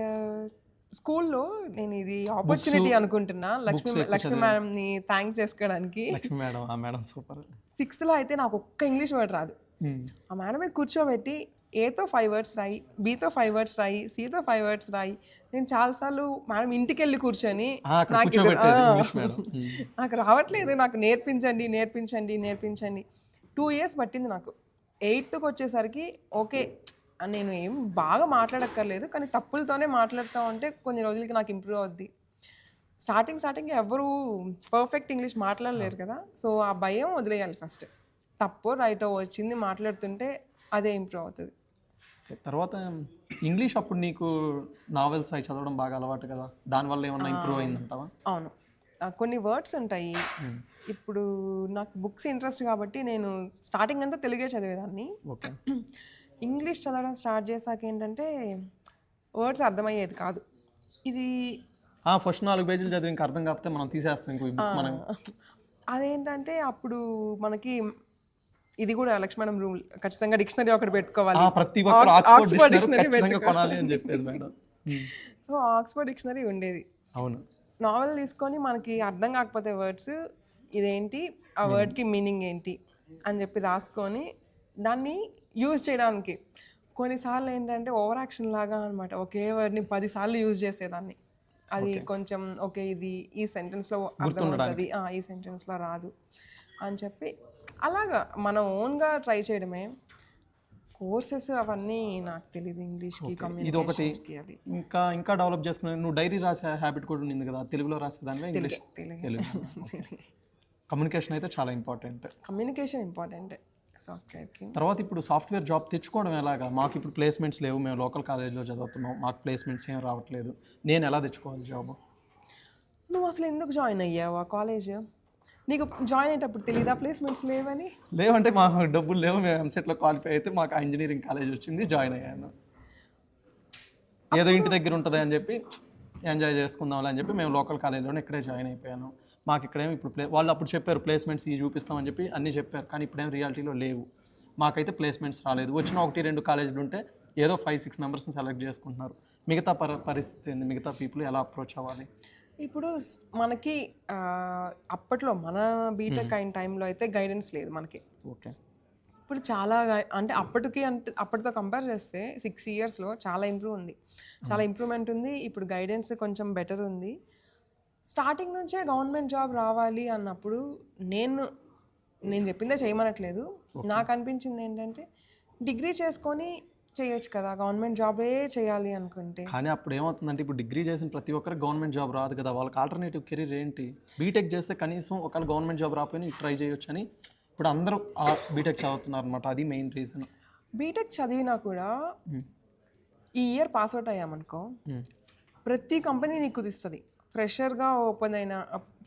స్కూల్లో నేను ఇది ఆపర్చునిటీ అనుకుంటున్నా లక్ష్మి మేడంని థ్యాంక్స్ చేసుకోవడానికి. లక్ష్మి మేడం, ఆ మేడం సూపర్. 6th అయితే నాకు ఒక్క ఇంగ్లీష్ వర్డ్ రాదు. ఆ మేడమే కూర్చోబెట్టి ఏతో 5 వర్డ్స్ రాయి, బీతో 5 వర్డ్స్ రాయి, సితో 5 వర్డ్స్ రాయి. నేను చాలాసార్లు మేడం ఇంటికి వెళ్ళి కూర్చొని నాకు రావట్లేదు, నాకు నేర్పించండి నేర్పించండి నేర్పించండి. 2 years పట్టింది నాకు. 8th వచ్చేసరికి ఓకే, నేను ఏం బాగా మాట్లాడక్కర్లేదు కానీ తప్పులతోనే మాట్లాడుతూ ఉంటే కొన్ని రోజులకి నాకు ఇంప్రూవ్ అవుద్ది. స్టార్టింగ్ ఎవరు పర్ఫెక్ట్ ఇంగ్లీష్ మాట్లాడలేరు కదా. సో ఆ భయం వదిలేయాలి ఫస్ట్. తప్పో రైటో వచ్చింది మాట్లాడుతుంటే అదే ఇంప్రూవ్ అవుతుంది. తర్వాత ఇంగ్లీష్ అప్పుడు నీకు నావెల్స్ అవి చదవడం బాగా అలవాటు కదా, దానివల్ల ఏమన్నా ఇంప్రూవ్ అయిందంటావా? అవును, కొన్ని వర్డ్స్ ఉంటాయి. ఇప్పుడు నాకు బుక్స్ ఇంట్రెస్ట్ కాబట్టి నేను స్టార్టింగ్ అంతా తెలుగే చదివేదాన్ని. ఓకే. ఇంగ్లీష్ చదవడం స్టార్ట్ చేశాక ఏంటంటే వర్డ్స్ అర్థమయ్యేది కాదు. ఇది ఫస్ట్ 4 పేజీలు చదివి ఇంకా అర్థం కాకపోతే మనం తీసేస్తాం ఇంకో బుక్ మనం. అదేంటంటే అప్పుడు మనకి ఇది కూడా లక్ష్మణం రూల్, ఖచ్చితంగా డిక్షనరీ ఒకటి పెట్టుకోవాలి. ప్రతి ఒక్కరు ఆక్స్ఫర్డ్ డిక్షనరీ కొనాలి అని చెప్పేది మేడం. సో ఆక్స్ఫర్డ్ డిక్షనరీ ఉండేది. అవును. నావెల్ తీసుకొని మనకి అర్థం కాకపోతే వర్డ్స్ ఇదేంటి, ఆ వర్డ్కి మీనింగ్ ఏంటి అని చెప్పి రాసుకొని దాన్ని యూజ్ చేయడానికి. కొన్నిసార్లు ఏంటంటే ఓవర్ యాక్షన్ లాగా అనమాట, ఒకే వర్డ్ని 10 సార్లు యూజ్ చేసేదాన్ని. అది కొంచెం ఓకే ఇది ఈ సెంటెన్స్లో అర్థమవుతుంది, ఈ సెంటెన్స్లో రాదు అని చెప్పి అలాగా మనం ఓన్గా ట్రై చేయడమే. కోర్సెస్ అవన్నీ నాకు తెలియదు ఇంగ్లీష్కి, కమ్యూనికేషన్స్కి. అది ఇంకా డెవలప్ చేసుకునే నువ్వు డైరీ రాసే హ్యాబిట్ కూడా ఉంది కదా, తెలుగులో రాసేదానివే? ఇంగ్లీష్, తెలుగు. కమ్యూనికేషన్ అయితే చాలా ఇంపార్టెంట్. Communication important సాఫ్ట్వేర్కి. తర్వాత ఇప్పుడు సాఫ్ట్వేర్ జాబ్ తెచ్చుకోవడం ఎలాగా? మాకు ఇప్పుడు ప్లేస్మెంట్స్ లేవు, మేము లోకల్ కాలేజ్లో చదువుతున్నాం, మాకు ప్లేస్మెంట్స్ ఏం రావట్లేదు, నేను ఎలా తెచ్చుకోవాలి జాబ్? నువ్వు అసలు ఎందుకు జాయిన్ అయ్యావు ఆ కాలేజ్? నీకు జాయిన్ అయ్యేటప్పుడు తెలీదా ప్లేస్మెంట్స్ లేవని? లేవంటే మాకు డబ్బులు లేవు, మేము ఎంసెట్లో క్వాలిఫై అయితే మాకు ఇంజనీరింగ్ కాలేజ్ వచ్చింది, జాయిన్ అయ్యాను. ఏదో ఇంటి దగ్గర ఉంటుంది అని చెప్పి ఎంజాయ్ చేసుకుందాం అని చెప్పి మేము లోకల్ కాలేజ్లోనే ఇక్కడే జాయిన్ అయిపోయాను. మాకు ఇక్కడేమో ఇప్పుడు వాళ్ళు అప్పుడు చెప్పారు ప్లేస్మెంట్స్ ఇవి చూపిస్తామని చెప్పి అన్నీ చెప్పారు, కానీ ఇప్పుడేం రియాలిటీలో లేవు. మాకైతే ప్లేస్మెంట్స్ రాలేదు. వచ్చిన 1-2 కాలేజీలు ఉంటే ఏదో 5-6 మెంబర్స్ని సెలెక్ట్ చేసుకుంటున్నారు. మిగతా పరిస్థితి ఏంది? మిగతా పీపుల్ ఎలా అప్రోచ్ అవ్వాలి? ఇప్పుడు మనకి అప్పట్లో మన బీటెక్ అయిన టైంలో అయితే గైడెన్స్ లేదు మనకి. ఓకే. ఇప్పుడు చాలా అంటే అప్పటితో కంపేర్ చేస్తే 6 yearsలో చాలా ఇంప్రూవ్ ఉంది, చాలా ఇంప్రూవ్మెంట్ ఉంది. ఇప్పుడు గైడెన్స్ కొంచెం బెటర్ ఉంది. స్టార్టింగ్ నుంచే గవర్నమెంట్ జాబ్ రావాలి అన్నప్పుడు నేను చెప్పిందే చేయమనట్లేదు. నాకు అనిపించింది ఏంటంటే డిగ్రీ చేసుకొని చేయొచ్చు కదా, గవర్నమెంట్ జాబే చేయాలి అనుకుంటే. కానీ అప్పుడు ఏమవుతుందంటే ఇప్పుడు డిగ్రీ చేసిన ప్రతి ఒక్కరికి గవర్నమెంట్ జాబ్ రాదు కదా, వాళ్ళకి ఆల్టర్నేటివ్ కెరీర్ ఏంటి? బీటెక్ చేస్తే కనీసం ఒకవేళ గవర్నమెంట్ జాబ్ రాకపోయినా ట్రై చేయొచ్చు అని ఇప్పుడు అందరూ బీటెక్ చదువుతున్నారు అనమాట. అది మెయిన్ రీజన్. బీటెక్ చదివినా కూడా ఈ ఇయర్ పాస్అవుట్ అయ్యామనుకో ప్రతి కంపెనీ నీకు కుదిస్తుంది. ఫ్రెషర్గా ఓపెన్ అయిన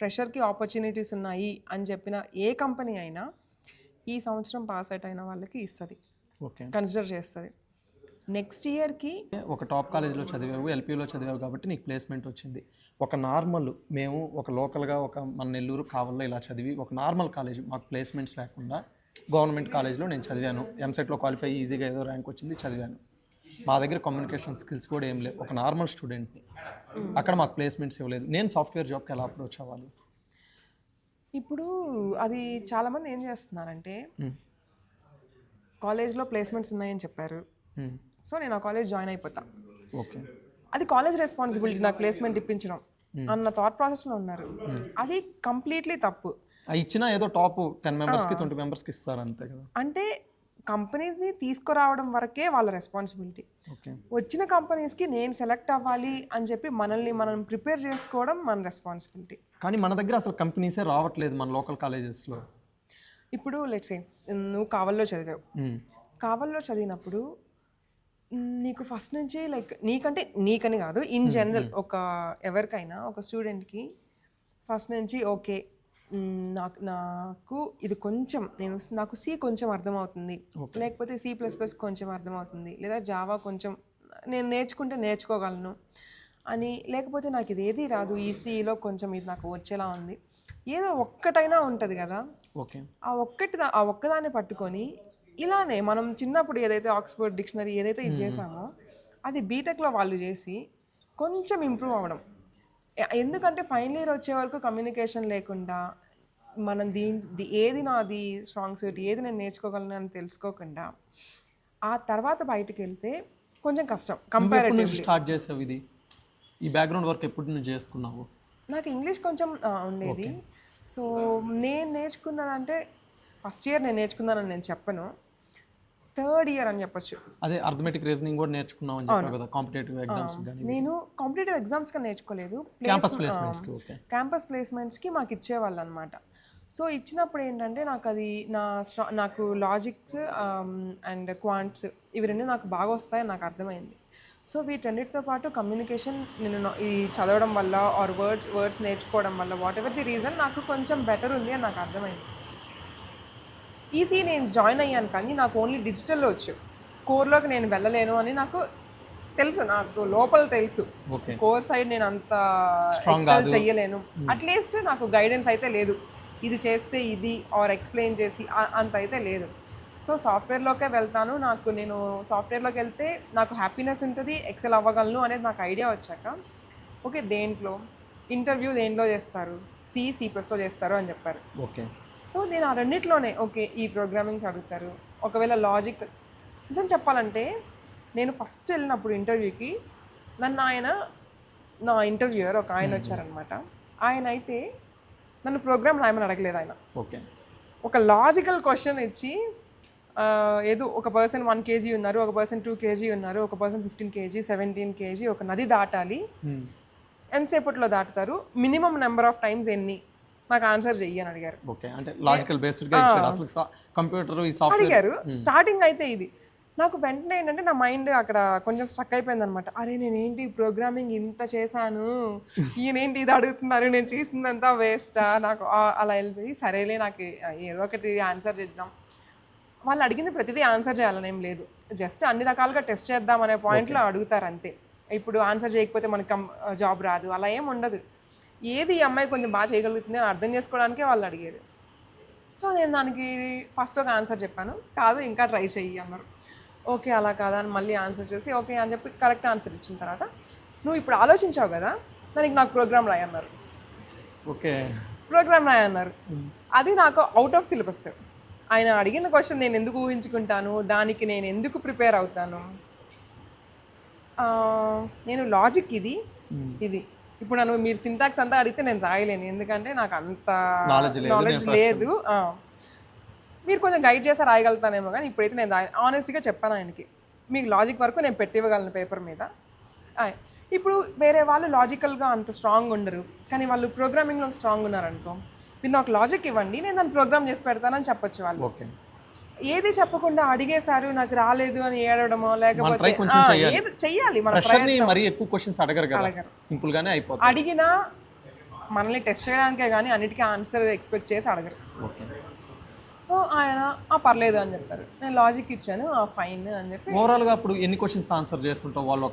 ఫ్రెషర్కి ఆపర్చునిటీస్ ఉన్నాయి అని చెప్పిన ఏ కంపెనీ అయినా ఈ సంవత్సరం పాస్ అవుట్ అయిన వాళ్ళకి ఇస్తుంది, కన్సిడర్ చేస్తుంది. నెక్స్ట్ ఇయర్కి ఒక టాప్ కాలేజ్లో చదివావు, ఎల్పీలో చదివావు కాబట్టి నీకు ప్లేస్మెంట్ వచ్చింది. ఒక నార్మల్ మేము ఒక లోకల్గా ఒక మన నెల్లూరు కావల్లో ఇలా చదివి ఒక నార్మల్ కాలేజ్ మాకు ప్లేస్మెంట్స్ లేకుండా గవర్నమెంట్ కాలేజ్లో నేను చదివాను, ఎంసెట్లో క్వాలిఫై ఈజీగా ఏదో ర్యాంక్ వచ్చింది చదివాను. మా దగ్గర కమ్యూనికేషన్ స్కిల్స్ కూడా ఏం లేవు, ఒక నార్మల్ స్టూడెంట్ని. అక్కడ మాకు ప్లేస్మెంట్స్ ఇవ్వలేదు. నేను సాఫ్ట్వేర్ జాబ్కి ఎలా అప్రోచ్ అవ్వాలి? ఇప్పుడు అది చాలామంది ఏం చేస్తున్నారంటే కాలేజ్లో ప్లేస్మెంట్స్ ఉన్నాయని చెప్పారు, సో నేను ఆ కాలేజ్ జాయిన్ అయిపోతా, ఓకే, అది కాలేజ్ రెస్పాన్సిబిలిటీ నాకు ప్లేస్మెంట్ ఇప్పించడం అన్న థాట్ ప్రాసెస్లో ఉన్నారు. అది కంప్లీట్లీ తప్పు. ఇచ్చినా ఏదో టాప్ 10 మెంబర్స్కి 20 మెంబర్స్కి ఇస్తారు అంతే కదా. అంటే కంపెనీని తీసుకురావడం వరకే వాళ్ళ రెస్పాన్సిబిలిటీ. వచ్చిన కంపెనీస్కి నేను సెలెక్ట్ అవ్వాలి అని చెప్పి మనల్ని మనం ప్రిపేర్ చేసుకోవడం మన రెస్పాన్సిబిలిటీ. కానీ మన దగ్గర అసలు కంపెనీసే రావట్లేదు మన లోకల్ కాలేజెస్లో. ఇప్పుడు లెట్స్ సే నువ్వు కావల్లో చదివావు, కావల్లో చదివినప్పుడు నీకు ఫస్ట్ నుంచి లైక్ నీకని కాదు ఇన్ జనరల్ ఎవరికైనా ఒక స్టూడెంట్కి ఫస్ట్ నుంచి ఓకే నాకు ఇది కొంచెం నాకు సి కొంచెం అర్థమవుతుంది, లేకపోతే C++ కొంచెం అర్థమవుతుంది, లేదా జావా కొంచెం నేను నేర్చుకోగలను అని, లేకపోతే నాకు ఇది ఏది రాదు, ఈసీఈలో కొంచెం ఇది నాకు వచ్చేలా ఉంది, ఏదో ఒక్కటైనా ఉంటుంది కదా, ఓకే. ఆ ఒక్కదాన్ని పట్టుకొని ఇలానే మనం చిన్నప్పుడు ఏదైతే ఆక్స్ఫర్డ్ డిక్షనరీ ఏదైతే ఇది చేసామో అది బీటెక్లో వాళ్ళు చేసి కొంచెం ఇంప్రూవ్ అవ్వడం. ఎందుకంటే ఫైనల్ ఇయర్ వచ్చే వరకు కమ్యూనికేషన్ లేకుండా మనం ఏది నాది స్ట్రాంగ్ సూట్, ఏది నేను నేర్చుకోగలను అని తెలుసుకోకుండా ఆ తర్వాత బయటకు వెళ్తే కొంచెం కష్టం కంపారిటివ్లీ. స్టార్ట్ చేసావు ఇది, ఈ బ్యాక్గ్రౌండ్ వర్క్ ఎప్పుడు నువ్వు చేసుకున్నావు? నాకు ఇంగ్లీష్ కొంచెం ఉండేది. సో నేను నేర్చుకున్నానంటే ఫస్ట్ ఇయర్ నేను నేర్చుకున్నానని నేను చెప్పను, థర్డ్ ఇయర్ అని చెప్పొచ్చు. అదే అర్థమెటిక్ రీజనింగ్ కూడా నేర్చుకున్నావు అని చెప్పావు కదా, కాంపిటేటివ్ ఎగ్జామ్స్ కానీ. నేను కాంపిటేటివ్ ఎగ్జామ్స్కి నేర్చుకోలేదు, క్యాంపస్ ప్లేస్మెంట్స్కి మాకు ఇచ్చేవాళ్ళు అనమాట. సో ఇచ్చినప్పుడు ఏంటంటే నాకు లాజిక్స్ అండ్ క్వాంట్స్ ఇవి రెండు నాకు బాగా వస్తాయని నాకు అర్థమైంది. సో వీటన్నిటితో పాటు కమ్యూనికేషన్ నేను ఈ చదవడం వల్ల ఆర్ వర్డ్స్ నేర్చుకోవడం వల్ల వాట్ ఎవర్ ది రీజన్ నాకు కొంచెం బెటర్ ఉంది అని నాకు అర్థమైంది. ఈజీ నేను జాయిన్ అయ్యాను కానీ నాకు ఓన్లీ డిజిటల్లో వచ్చు, కోర్లోకి నేను వెళ్ళలేను అని నాకు తెలుసు, నాకు లోపల తెలుసు. కోర్ సైడ్ నేను అంత ఎక్సెల్ చెయ్యలేను, అట్లీస్ట్ నాకు గైడెన్స్ అయితే లేదు, ఇది చేస్తే ఇది ఆర్ ఎక్స్ప్లెయిన్ చేసి అంత అయితే లేదు. సో సాఫ్ట్వేర్లోకే వెళ్తాను, నేను సాఫ్ట్వేర్లోకి వెళ్తే నాకు హ్యాపీనెస్ ఉంటుంది, ఎక్సెల్ అవ్వగలను అనేది నాకు ఐడియా వచ్చాక ఓకే దేంట్లో ఇంటర్వ్యూ దేంట్లో చేస్తారు, C++లో చేస్తారు అని చెప్పారు. ఓకే. సో నేను ఆ రెండిట్లోనే ఓకే ఈ ప్రోగ్రామింగ్స్ అడుగుతారు, ఒకవేళ లాజిక్. నిజం చెప్పాలంటే నేను ఫస్ట్ వెళ్ళినప్పుడు ఇంటర్వ్యూకి నా ఇంటర్వ్యూయర్ ఒక ఆయన వచ్చారనమాట. ఆయన అయితే నన్ను ప్రోగ్రామ్ రాయమని అడగలేదు. ఆయన ఓకే ఒక లాజికల్ క్వశ్చన్ ఇచ్చి ఏదో ఒక పర్సన్ 1 kg ఉన్నారు, ఒక పర్సన్ 2 kg ఉన్నారు, ఒక పర్సన్ 15 kg 17 kg, ఒక నది దాటాలి, ఎంతసేపట్లో దాటుతారు, మినిమం నెంబర్ ఆఫ్ టైమ్స్ ఎన్ని, నాకు ఆన్సర్ చెయ్యి అని అడిగారు. ఓకే, అంటే లాజికల్ బేస్డ్ గా ఇచ్చాడు అసలు కంప్యూటర్ ఈ సాఫ్ట్వేర్ అడిగారు. స్టార్టింగ్ అయితే ఇది నాకు వెంటనే ఏంటంటే నా మైండ్ అక్కడ కొంచెం స్టక్ అయిపోయింది అనమాట. అరే నేనేంటి ప్రోగ్రామింగ్ ఇంత చేశాను, ఈయనేంటి ఇది అడుగుతున్నారు, నేను చేసిందంతా వేస్టా, నాకు అలా వెళ్ళిపోయి సరేలే నాకు ఏదో ఒకటి ఆన్సర్ చేద్దాం. వాళ్ళు అడిగింది ప్రతిదీ ఆన్సర్ చేయాలని ఏం లేదు, జస్ట్ అన్ని రకాలుగా టెస్ట్ చేద్దాం అనే పాయింట్లో అడుగుతారు అంతే. ఇప్పుడు ఆన్సర్ చేయకపోతే మనకి జాబ్ రాదు అలా ఏం ఉండదు. ఏది ఈ అమ్మాయి కొంచెం బాగా చేయగలుగుతుంది అని అర్థం చేసుకోవడానికే వాళ్ళు అడిగేది. సో నేను దానికి ఫస్ట్ ఒక ఆన్సర్ చెప్పాను, కాదు ఇంకా ట్రై చెయ్యి అన్నారు. ఓకే అలా కాదా అని మళ్ళీ ఆన్సర్ చేసి ఓకే అని చెప్పి కరెక్ట్ ఆన్సర్ ఇచ్చిన తర్వాత నువ్వు ఇప్పుడు ఆలోచించావు కదా, నాకు ప్రోగ్రామ్ రాయన్నారు. ఓకే, ప్రోగ్రామ్ రాయన్నారు. అది నాకు అవుట్ ఆఫ్ సిలబస్. ఆయన అడిగిన క్వశ్చన్ నేను ఎందుకు ఊహించుకుంటాను, దానికి నేను ఎందుకు ప్రిపేర్ అవుతాను, నేను లాజిక్ ఇది ఇప్పుడు నన్ను మీరు సింటాక్స్ అంతా అడిగితే నేను రాయలేను, ఎందుకంటే నాకు అంత నాలెడ్జ్ లేదు. మీరు కొంచెం గైడ్ చేస్తే రాయగలుగుతానేమో కానీ ఇప్పుడైతే నేను ఆనెస్ట్గా చెప్పాను ఆయనకి, మీకు లాజిక్ వరకు నేను పెట్టివ్వగలను పేపర్ మీద. ఇప్పుడు వేరే వాళ్ళు లాజికల్గా అంత స్ట్రాంగ్ ఉండరు, కానీ వాళ్ళు ప్రోగ్రామింగ్లో స్ట్రాంగ్ ఉన్నారనుకో, మీరు నాకు లాజిక్ ఇవ్వండి నేను దాన్ని ప్రోగ్రామ్ చేసి పెడతానని చెప్పొచ్చు వాళ్ళు. ఓకే, ఏది చెప్పకుండా అడిగేశారు నాకు రాలేదు అని ఏడవడమో లేకపోతే చెయ్యాలి. మరి ఎక్కువ క్వశ్చన్స్ అడగరు కదా, సింపుల్ గానే అయిపోతుంది. అడిగినా మనల్ని టెస్ట్ చేయడానికే కానీ అన్నిటికీ ఆన్సర్ ఎక్స్పెక్ట్ చేసి అడగరు. సో ఆయన పర్లేదు అని చెప్పారు, నేను లాజిక్ ఇచ్చాను ఫైన్ అని చెప్పి. ఓవరాల్గా అప్పుడు ఎన్ని క్వశ్చన్స్ ఆన్సర్ చేస్తుంటావు వాళ్ళు?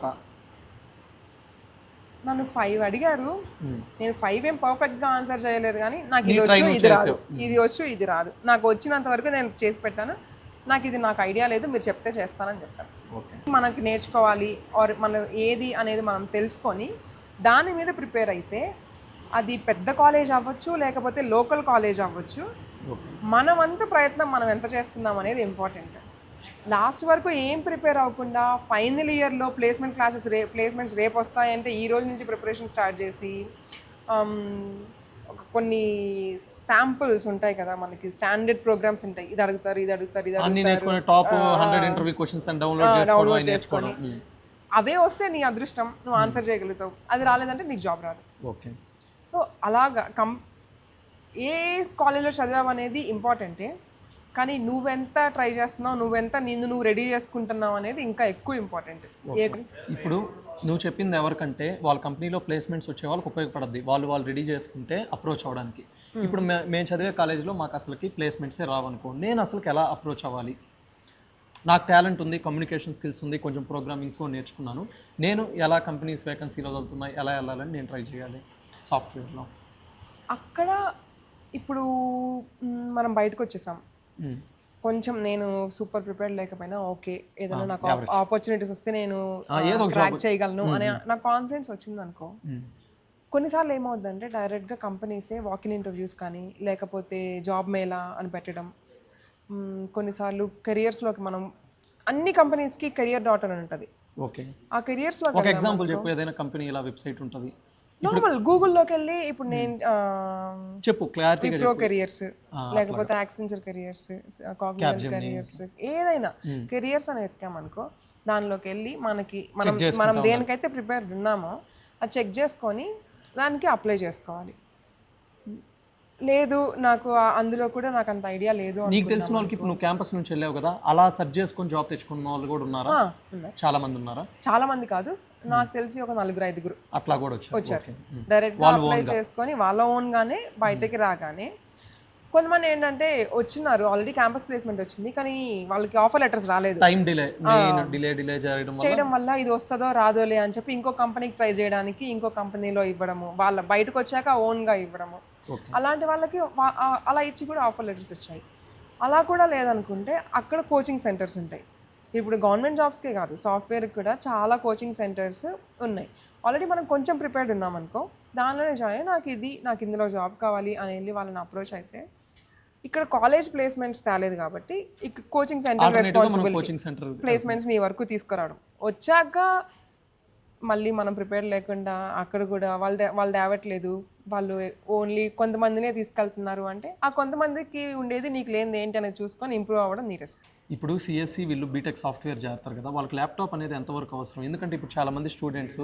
నన్ను 5 అడిగారు, నేను 5 ఏం పర్ఫెక్ట్గా ఆన్సర్ చేయలేదు, కానీ నాకు ఇది వచ్చు ఇది రాదు, ఇది వచ్చు ఇది రాదు, నాకు వచ్చినంత వరకు నేను చేసి పెట్టాను, నాకు ఐడియా లేదు మీరు చెప్తే చేస్తానని చెప్పాను. మనకి నేర్చుకోవాలి ఆర్ మన ఏది అనేది మనం తెలుసుకొని దాని మీద ప్రిపేర్ అయితే అది పెద్ద కాలేజ్ అవ్వచ్చు లేకపోతే లోకల్ కాలేజ్ అవ్వచ్చు, మనమంత ప్రయత్నం మనం ఎంత చేస్తున్నాం అనేది ఇంపార్టెంట్. లాస్ట్ వరకు ఏం ప్రిపేర్ అవ్వకుండా ఫైనల్ ఇయర్లో ప్లేస్మెంట్స్ రేపు వస్తాయంటే ఈ రోజు నుంచి ప్రిపరేషన్ స్టార్ట్ చేసి కొన్ని శాంపుల్స్ ఉంటాయి కదా మనకి, స్టాండర్డ్ ప్రోగ్రామ్స్ ఉంటాయి, ఇది అడుగుతారు డౌన్లోడ్ చేసుకొని అవే వస్తే నీ అదృష్టం, నువ్వు ఆన్సర్ చేయగలుగుతావు, అది రాలేదంటే నీకు జాబ్ రాదు. సో అలాగా ఏ కాలేజ్లో చదివావు అనేది ఇంపార్టెంటే, కానీ నువ్వెంత ట్రై చేస్తున్నావు, నువ్వు రెడీ చేసుకుంటున్నావు అనేది ఇంకా ఎక్కువ ఇంపార్టెంట్. ఇప్పుడు నువ్వు చెప్పింది ఎవరికంటే వాళ్ళ కంపెనీలో ప్లేస్మెంట్స్ వచ్చే వాళ్ళకి ఉపయోగపడుద్ది, వాళ్ళు రెడీ చేసుకుంటే అప్రోచ్ అవ్వడానికి. ఇప్పుడు మేము చదివే కాలేజీలో మాకు అసలుకి ప్లేస్మెంట్సే రావనుకో, నేను అసలుకి ఎలా అప్రోచ్ అవ్వాలి? నాకు టాలెంట్ ఉంది, కమ్యూనికేషన్ స్కిల్స్ ఉంది, కొంచెం ప్రోగ్రామింగ్స్ కూడా నేర్చుకున్నాను, నేను ఎలా కంపెనీస్ వేకెన్సీలో వదులుతున్నాయి ఎలా వెళ్ళాలని నేను ట్రై చేయాలి సాఫ్ట్వేర్లో? అక్కడ ఇప్పుడు మనం బయటకు వచ్చేసాం, కొంచెం నేను సూపర్ ప్రిపేర్డ్ లేకపోయినా ఓకే, ఏదైనా నాకు ఆపర్చునిటీస్ వస్తే నేను ట్రాక్ చేయగలను అనే నాకు కాన్ఫిడెన్స్ వచ్చింది అనుకో. కొన్నిసార్లు ఏమవుతుందంటే డైరెక్ట్గా కంపెనీసే వాకిన్ ఇంటర్వ్యూస్ కానీ లేకపోతే జాబ్ మేళా అని పెట్టడం, కొన్నిసార్లు కెరియర్స్లోకి మనం అన్ని కంపెనీస్కి కెరియర్ డాట్ అని ఉంటుంది. ఓకే, ఆ కెరియర్స్లో ఒక ఎగ్జాంపుల్ చెప్పు, ఏదైనా కంపెనీ ఇలా వెబ్సైట్ ఉంటుంది నార్మల్ గూగుల్లోకి వెళ్ళి ఇప్పుడు నేను చెప్పు క్లారిటీగా విప్రో కెరియర్స్ లేకపోతే యాక్సెంచర్ కెరియర్స్, కాగ్నిజెంట్ కెరియర్స్, ఏదైనా కెరియర్స్ అని ఎత్తామనుకో, దానిలోకి వెళ్ళి మనం దేనికైతే ప్రిపేర్ ఉన్నామో అది చెక్ చేసుకొని దానికి అప్లై చేసుకోవాలి. లేదు నాకు అందులో కూడా నాకు అంత ఐడియా లేదు, నీకు తెలిసిన వాళ్ళకి ఇప్పుడు నువ్వు క్యాంపస్ నుంచి వెళ్ళావు కదా, అలా సెర్చ్ చేసుకొని జాబ్ తెచ్చుకున్న వాళ్ళు కూడా ఉన్నారా? చాలా మంది ఉన్నారా? చాలా మంది కాదు, నాకు తెలిసి ఒక 4-5 అట్లా కూడా వచ్చారు. డైరెక్ట్గా అప్లై చేసుకొని వాళ్ళ ఓన్ గానే బయటకి రాగానే. కొంతమంది ఏంటంటే వచ్చినారు, ఆల్రెడీ క్యాంపస్ ప్లేస్మెంట్ వచ్చింది కానీ వాళ్ళకి ఆఫర్ లెటర్స్ రాలేదు, టైం డిలే చేయడం వల్ల ఇది వస్తుందో రాదోలే అని చెప్పి ఇంకో కంపెనీకి ట్రై చేయడానికి ఇంకో కంపెనీలో ఇవ్వడము, వాళ్ళ బయటకు వచ్చాక ఓన్గా ఇవ్వడము, అలాంటి వాళ్ళకి అలా ఇచ్చి కూడా ఆఫర్ లెటర్స్ వచ్చాయి. అలా కూడా లేదనుకుంటే అక్కడ కోచింగ్ సెంటర్స్ ఉంటాయి. ఇప్పుడు గవర్నమెంట్ జాబ్స్కే కాదు, సాఫ్ట్వేర్కి కూడా చాలా కోచింగ్ సెంటర్స్ ఉన్నాయి. ఆల్రెడీ మనం కొంచెం ప్రిపేర్డ్ ఉన్నామనుకో, దానిలోనే జాయిన్ నాకు ఇందులో జాబ్ కావాలి అని వెళ్ళి వాళ్ళని అప్రోచ్ అయితే, ఇక్కడ కాలేజ్ ప్లేస్మెంట్స్ తేలేదు కాబట్టి ఇక్కడ కోచింగ్ సెంటర్ రెస్పాన్సిబిలిటీ ప్లేస్మెంట్స్ నీ వరకు తీసుకురావడం. వచ్చాక మళ్ళీ మనం ప్రిపేర్ లేకుండా అక్కడ కూడా వాళ్ళు తేవట్లేదు, వాళ్ళు ఓన్లీ కొంతమందినే తీసుకెళ్తున్నారు అంటే ఆ కొంతమందికి ఉండేది నీకు లేనిది ఏంటి అనేది చూసుకొని ఇంప్రూవ్ అవ్వడం నీ రెస్పాన్స్. ఇప్పుడు సిఎస్సి వీళ్ళు బీటెక్ సాఫ్ట్వేర్ చేస్తారు కదా, వాళ్ళకి ల్యాప్టాప్ అనేది ఎంతవరకు అవసరం? ఎందుకంటే ఇప్పుడు చాలామంది స్టూడెంట్స్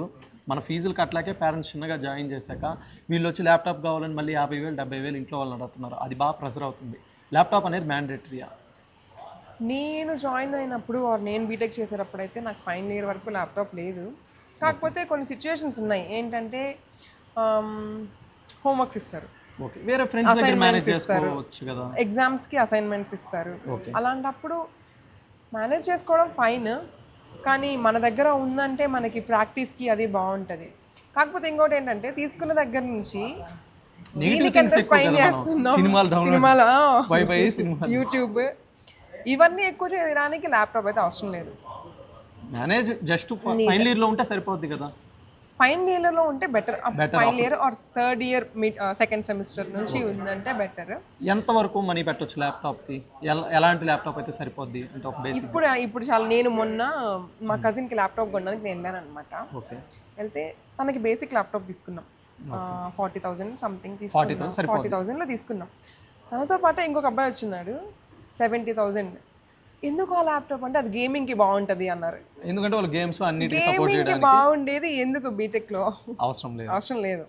మన ఫీజులు కట్టలేకే పేరెంట్స్ చిన్నగా జాయిన్ చేశాక వీళ్ళు వచ్చి ల్యాప్టాప్ కావాలని మళ్ళీ 50,000 70,000 ఇంట్లో వాళ్ళని అడుగుతున్నారు. అది బాగా ప్రెజర్ అవుతుంది. ల్యాప్టాప్ అనేది మ్యాండేటరీయా? నేను జాయిన్ అయినప్పుడు నేను బీటెక్ చేసేటప్పుడు అయితే నాకు ఫైనల్ ఇయర్ వరకు ల్యాప్టాప్ లేదు. కాకపోతే కొన్ని సిచ్యువేషన్స్ ఉన్నాయి, ఏంటంటే హోంవర్క్స్ ఇస్తారు, వేరే ఫ్రెండ్స్ దగ్గర మేనేజ్ చేసుకోవచ్చు కదా, ఎగ్జామ్స్కి అసైన్మెంట్స్ ఇస్తారు. అలాంటప్పుడు మేనేజ్ చేసుకోవడం ఫైన్, కానీ మన దగ్గర ఉందంటే మనకి ప్రాక్టీస్కి అది బాగుంటుంది. కాకపోతే ఇంకోటి ఏంటంటే తీసుకున్న దగ్గర నుంచి సినిమాలు, యూట్యూబ్ ఇవన్నీ ఎక్కువ చేయడానికి ల్యాప్టాప్ అయితే అవసరం లేదు. మేనేజ్ జస్ట్ ఫైనల్ ఇయర్ లో ఉంటే సరిపోద్ది కదా. ఫైనల్ ఇయర్లో ఉంటే better, final year or third year second semester నుంచి ఉందంటే బెటర్. ఎంత వరకు మనీ పెట్టొచ్చు ల్యాప్టాప్కి? ఎలాంటి ల్యాప్టాప్ అయితే సరిపోద్ది అంటే ఒక బేసిక్? ఇప్పుడు చాలా నేను మొన్న మా కజిన్కి ల్యాప్టాప్ కొనడానికి నేను వెళ్ళాను అనమాట. వెళ్తే తనకి బేసిక్ ల్యాప్టాప్ తీసుకున్నాం, 40,000 సంథింగ్ తీసుకున్నాం, 40,000లో తీసుకున్నాం. తనతో పాటు ఇంకొక అబ్బాయి వచ్చినాడు 70,000. ఎందుకు ఆ ల్యాప్టాప్ అంటే అది గేమింగ్కి బాగుంటుంది అన్నారు. ఎందుకంటే వాళ్ళు గేమ్స్ అన్నిటికీ సపోర్ట్ చేయడానికి బాగుండేది, ఎందుకు బీటెక్లో అవసరం లేదు.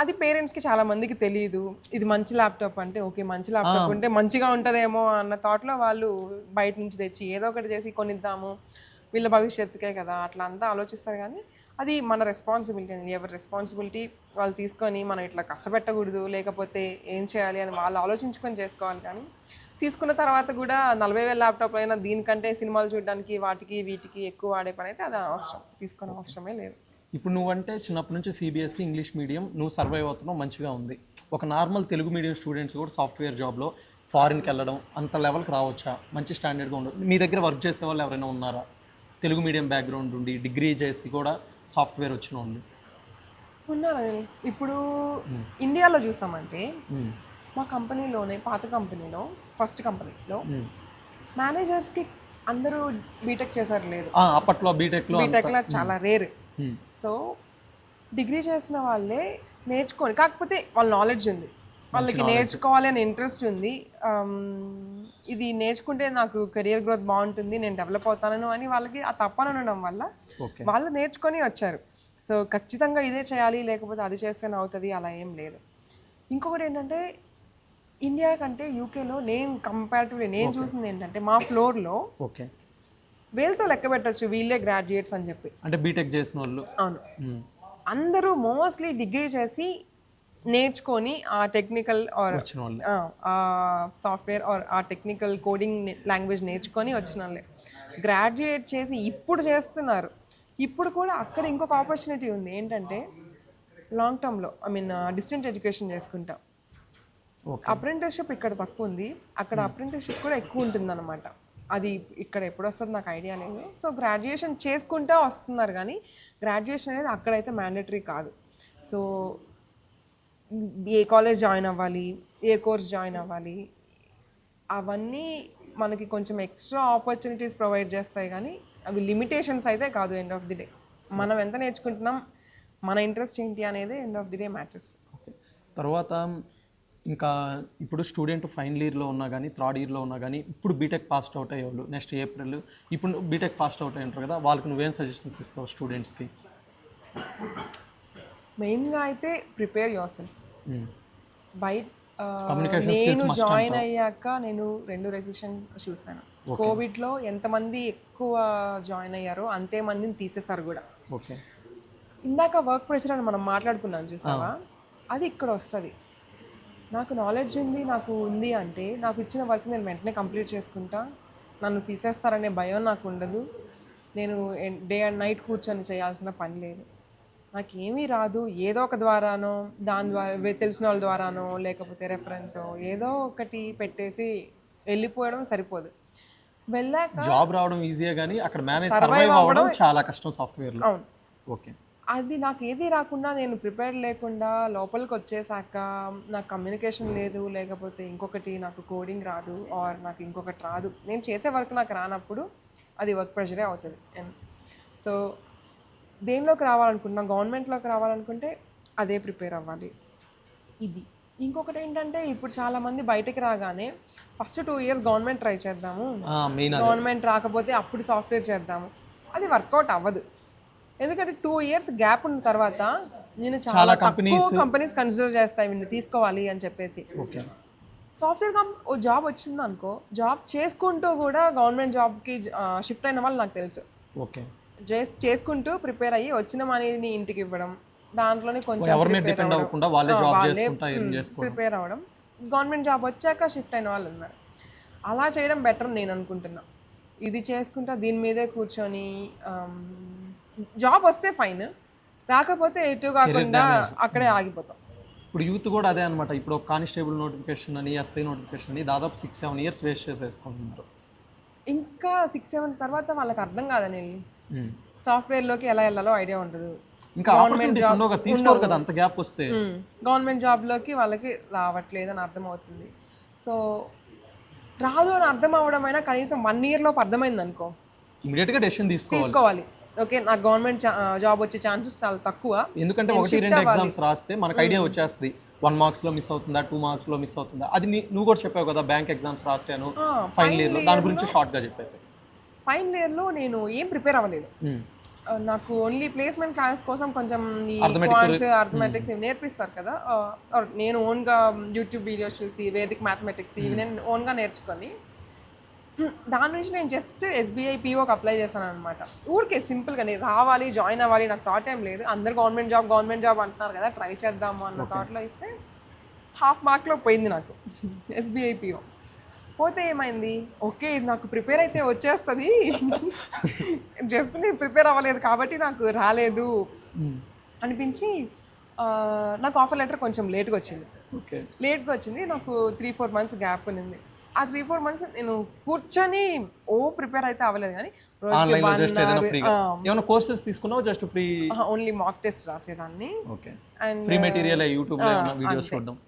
అది పేరెంట్స్కి చాలా మందికి తెలియదు. ఇది మంచి ల్యాప్టాప్ అంటే ఓకే, మంచి ల్యాప్టాప్ ఉంటే మంచిగా ఉంటుందేమో అన్న థాట్లో వాళ్ళు బయట నుంచి తెచ్చి ఏదో ఒకటి చేసి కొనిద్దాము, వీళ్ళ భవిష్యత్తుకే కదా అట్లా అంతా ఆలోచిస్తారు. కానీ అది మన రెస్పాన్సిబిలిటీ అండి, ఎవరి రెస్పాన్సిబిలిటీ వాళ్ళు తీసుకొని మనం ఇట్లా కష్టపెట్టకూడదు, లేకపోతే ఏం చేయాలి అని వాళ్ళు ఆలోచించుకొని చేసుకోవాలి. కానీ తీసుకున్న తర్వాత కూడా 40,000 ల్యాప్టాప్ అయినా దీనికంటే సినిమాలు చూడడానికి వాటికి వీటికి ఎక్కువ వాడే పని అయితే అది అవసరం, తీసుకునే అవసరమే లేదు. ఇప్పుడు నువ్వంటే చిన్నప్పటి నుంచి సిబిఎస్ఈ ఇంగ్లీష్ మీడియం నువ్వు సర్వైవ్ అవుతున్నావు, మంచిగా ఉంది. ఒక నార్మల్ తెలుగు మీడియం స్టూడెంట్స్ కూడా సాఫ్ట్వేర్ జాబ్లో ఫారిన్కి వెళ్ళడం అంత లెవెల్కి రావచ్చా? మంచి స్టాండర్డ్గా ఉండదు. మీ దగ్గర వర్క్ చేసే వాళ్ళు ఎవరైనా ఉన్నారా తెలుగు మీడియం బ్యాక్గ్రౌండ్ ఉండి డిగ్రీ చేసి కూడా సాఫ్ట్వేర్ వచ్చిన వాళ్ళు? ఉన్నారండి. ఇప్పుడు ఇండియాలో చూసామంటే మా కంపెనీలోనే పాత కంపెనీలో ఫస్ట్ కంపెనీలో మేనేజర్స్కి అందరూ బీటెక్ చేశారు లేదు, అప్పట్లో బీటెక్లో చాలా రేర్. సో డిగ్రీ చేసిన వాళ్ళే నేర్చుకొని, కాకపోతే వాళ్ళ నాలెడ్జ్ ఉంది, వాళ్ళకి నేర్చుకోవాలి అనే ఇంట్రెస్ట్ ఉంది, ఇది నేర్చుకుంటే నాకు కెరియర్ గ్రోత్ బాగుంటుంది, నేను డెవలప్ అవుతాను అని వాళ్ళకి ఆ తప్పన ఉండడం వల్ల వాళ్ళు నేర్చుకొని వచ్చారు. సో ఖచ్చితంగా ఇదే చేయాలి లేకపోతే అది చేస్తేనే అవుతుంది అలా ఏం లేదు. ఇంకొకటి ఏంటంటే ఇండియా కంటే యూకేలో కంపారిటివ్లీ నేను చూసింది ఏంటంటే మా ఫ్లోర్లో వీళ్ళతో లెక్క పెట్టచ్చు వీళ్ళే గ్రాడ్యుయేట్స్ అని చెప్పి, అంటే బీటెక్ చేసిన వాళ్ళు. అవును, అందరూ మోస్ట్లీ డిగ్రీ చేసి నేర్చుకొని ఆ టెక్నికల్ ఆర్ వచ్చిన వాళ్ళు. ఆ సాఫ్ట్వేర్ ఆర్ ఆ టెక్నికల్ కోడింగ్ లాంగ్వేజ్ నేర్చుకొని వచ్చిన వాళ్ళే గ్రాడ్యుయేట్ చేసి ఇప్పుడు చేస్తున్నారు. ఇప్పుడు కూడా అక్కడ ఇంకొక ఆపర్చునిటీ ఉంది ఏంటంటే లాంగ్ టర్మ్లో డిస్టెంట్ ఎడ్యుకేషన్ చేసుకుంటాం. ఓకే. అప్రెంటిస్షిప్ ఇక్కడ తక్కువ ఉంది, అక్కడ అప్రెంటిస్షిప్ కూడా ఎక్కువ ఉంటుందన్నమాట. అది ఇక్కడ ఎప్పుడు వస్తుంది నాకు ఐడియా లేదు. సో గ్రాడ్యుయేషన్ చేసుకుంటూ వస్తున్నారు కానీ గ్రాడ్యుయేషన్ అనేది అక్కడైతే మ్యాండేటరీ కాదు. సో ఏ కాలేజ్ జాయిన్ అవ్వాలి, ఏ కోర్స్ జాయిన్ అవ్వాలి, అవన్నీ మనకి కొంచెం ఎక్స్ట్రా ఆపర్చునిటీస్ ప్రొవైడ్ చేస్తాయి కానీ అవి లిమిటేషన్స్ అయితే కాదు. ఎండ్ ఆఫ్ ది డే మనం ఎంత నేర్చుకుంటున్నాం, మన ఇంట్రెస్ట్ ఏంటి అనేది end of the day matters. Okay. తర్వాత ఇంకా ఇప్పుడు స్టూడెంట్ ఫైనల్ ఇయర్లో ఉన్నా కానీ థర్డ్ ఇయర్లో ఉన్నా కానీ ఇప్పుడు బీటెక్ పాస్డ్ అవుట్ అయ్యేవాళ్ళు నెక్స్ట్ ఏప్రిల్ ఇప్పుడు బీటెక్ పాస్డ్ అవుట్ అయ్యి ఉంటారు కదా, వాళ్ళకి నువ్వేం సజెషన్స్ ఇస్తావు స్టూడెంట్స్కి? మెయిన్గా అయితే ప్రిపేర్ యువర్ సెల్ఫ్. బయట కమ్యూనికేషన్ నేను స్కిల్స్ మస్ట్ జాయిన్ అయ్యాక నేను 2 రెసిషన్స్ చూసాను. కోవిడ్లో ఎంతమంది ఎక్కువ జాయిన్ అయ్యారో అంతే మందిని తీసేశారు కూడా. ఓకే. ఇందాక వర్క్ ప్రెషర్ అని మనం మాట్లాడుకున్నాం చూసావా, అది ఇక్కడ వస్తుంది. నాకు నాలెడ్జ్ ఉంది అంటే నాకు ఇచ్చిన వర్క్ నేను వెంటనే కంప్లీట్ చేసుకుంటా, నన్ను తీసేస్తారనే భయం నాకు ఉండదు. నేను డే అండ్ నైట్ కూర్చొని చేయాల్సిన పని లేదు. నాకు ఏమీ రాదు, ఏదో ఒక ద్వారానో దాని ద్వారా తెలిసిన వాళ్ళ ద్వారానో లేకపోతే రెఫరెన్సో ఏదో ఒకటి పెట్టేసి వెళ్ళిపోవడం సరిపోదు. వెళ్ళాక జాబ్ రావడం ఈజీయే కానీ అక్కడ మేనేజ్ సర్వైవ్ అవ్వడం చాలా కష్టం సాఫ్ట్వేర్లో. అవును. ఓకే. అది నాకు ఏది రాకుండా నేను ప్రిపేర్ లేకుండా లోపలికి వచ్చేసాక నాకు కమ్యూనికేషన్ లేదు, లేకపోతే ఇంకొకటి నాకు కోడింగ్ రాదు ఆర్ నాకు ఇంకొకటి రాదు, నేను చేసే వర్క్ నాకు రానప్పుడు అది వర్క్ ప్రెషరే అవుతుంది. అండ్ సో దేనిలోకి రావాలనుకుంటున్నా, గవర్నమెంట్లోకి రావాలనుకుంటే అదే ప్రిపేర్ అవ్వాలి. ఇది ఇంకొకటి ఏంటంటే ఇప్పుడు చాలామంది బయటకు రాగానే ఫస్ట్ 2 years గవర్నమెంట్ ట్రై చేద్దాము, గవర్నమెంట్ రాకపోతే అప్పుడు సాఫ్ట్వేర్ చేద్దాము, అది వర్కౌట్ అవ్వదు. ఎందుకంటే 2 years గ్యాప్ ఉన్న తర్వాత నేను చాలా తక్కువ కంపెనీస్ కన్సిడర్ చేస్తాయి వీళ్ళు తీసుకోవాలి అని చెప్పేసి. సాఫ్ట్వేర్ జాబ్ వచ్చింది అనుకో, జాబ్ చేసుకుంటూ కూడా గవర్నమెంట్ జాబ్కి షిఫ్ట్ అయిన వాళ్ళు నాకు తెలుసు. ఓకే. చేసుకుంటూ ప్రిపేర్ అయ్యి వచ్చిన మనీని ఇంటికి ఇవ్వడం, దాంట్లోనే కొంచెం ప్రిపేర్ అవ్వడం, గవర్నమెంట్ జాబ్ వచ్చాక షిఫ్ట్ అయిన వాళ్ళు ఉన్నారు. అలా చేయడం బెటర్ నేను అనుకుంటున్నా. ఇది చేసుకుంటా దీని మీదే కూర్చొని జాబ్ వస్తే ఫైన్, రాకపోతే ఎటు కాకుండా అక్కడే ఆగిపోతాం. ఇప్పుడు యూత్ కూడా అదే అనమాట. ఇప్పుడు కానిస్టేబుల్ నోటిఫికేషన్ అని, ఎస్ఐ నోటిఫికేషన్ అని దాదాపు 6-7 years వేస్ట్ చేసేసుకుంటున్నారు. ఇంకా 6-7 తర్వాత వాళ్ళకి అర్థం కాదని సాఫ్ట్వేర్లోకి ఎలా వెళ్ళాలో ఐడియా ఉండదు. ఇంకా తీసుకోరు కదా అంత గ్యాప్ వస్తే. గవర్నమెంట్ జాబ్లోకి వాళ్ళకి రావట్లేదు అని అర్థమవుతుంది. సో రాదు అని అర్థం అవ్వడం అయినా కనీసం 1 year లోపు అర్థమైంది అనుకో, ఇమీడియట్గా డెసిషన్ తీసుకోవాలి. ఓకే, నాకు గవర్నమెంట్ జాబ్ వచ్చే ఛాన్సెస్ చాలా తక్కువ. ఎందుకంటే 1-2 ఎగ్జామ్స్ రాస్తే మనకు ఐడియా వచ్చేస్తుంది 1 marks మిస్ అవుతుందా, 2 marks మిస్ అవుతుందా. అది నువ్వు కూడా చెప్పావు కదా, బ్యాంక్ ఎగ్జామ్స్ రాసాను ఫైనల్ ఇయర్లో, దాని గురించి షార్ట్గా చెప్పేసి. ఫైనల్ ఇయర్లో నేను ఏం ప్రిపేర్ అవ్వలేదు. నాకు ఓన్లీ ప్లేస్మెంట్ క్లాస్ కోసం కొంచెం ఈ క్వాంట్స్ అర్థమెటిక్స్ ఇవి నేర్పిస్తారు కదా, నేను ఓన్గా యూట్యూబ్ వీడియోస్ చూసి వేదిక్ మ్యాథమెటిక్స్ ఇవి నేను ఓన్గా నేర్చుకొని దాని నుంచి నేను జస్ట్ SBI POకి అప్లై చేశాను అనమాట. ఊరికే సింపుల్గా నేను రావాలి, జాయిన్ అవ్వాలి, నాకు థాట్ ఏం లేదు. అందరు గవర్నమెంట్ జాబ్ అంటున్నారు కదా, ట్రై చేద్దాము అన్న థాట్లో ఇస్తే 1/2 markలో పోయింది నాకు SBI PO. పోతే ఏమైంది, ఓకే ఇది నాకు ప్రిపేర్ అయితే వచ్చేస్తుంది, జస్ట్ నేను ప్రిపేర్ అవ్వలేదు కాబట్టి నాకు రాలేదు అనిపించి నాకు ఆఫర్ లెటర్ కొంచెం లేట్గా వచ్చింది. నాకు 3-4 months గ్యాప్ ఉంది. ఆ 3-4 months నేను కూర్చొని ప్రిపేర్ అయితే అవ్వలేదు కానీ కోర్సెస్ తీసుకున్నావు just free, only mock test రాసేదాన్ని. అండ్ ఫ్రీ మెటీరియల్ యూట్యూబ్ లో వీడియోస్ చూడడం.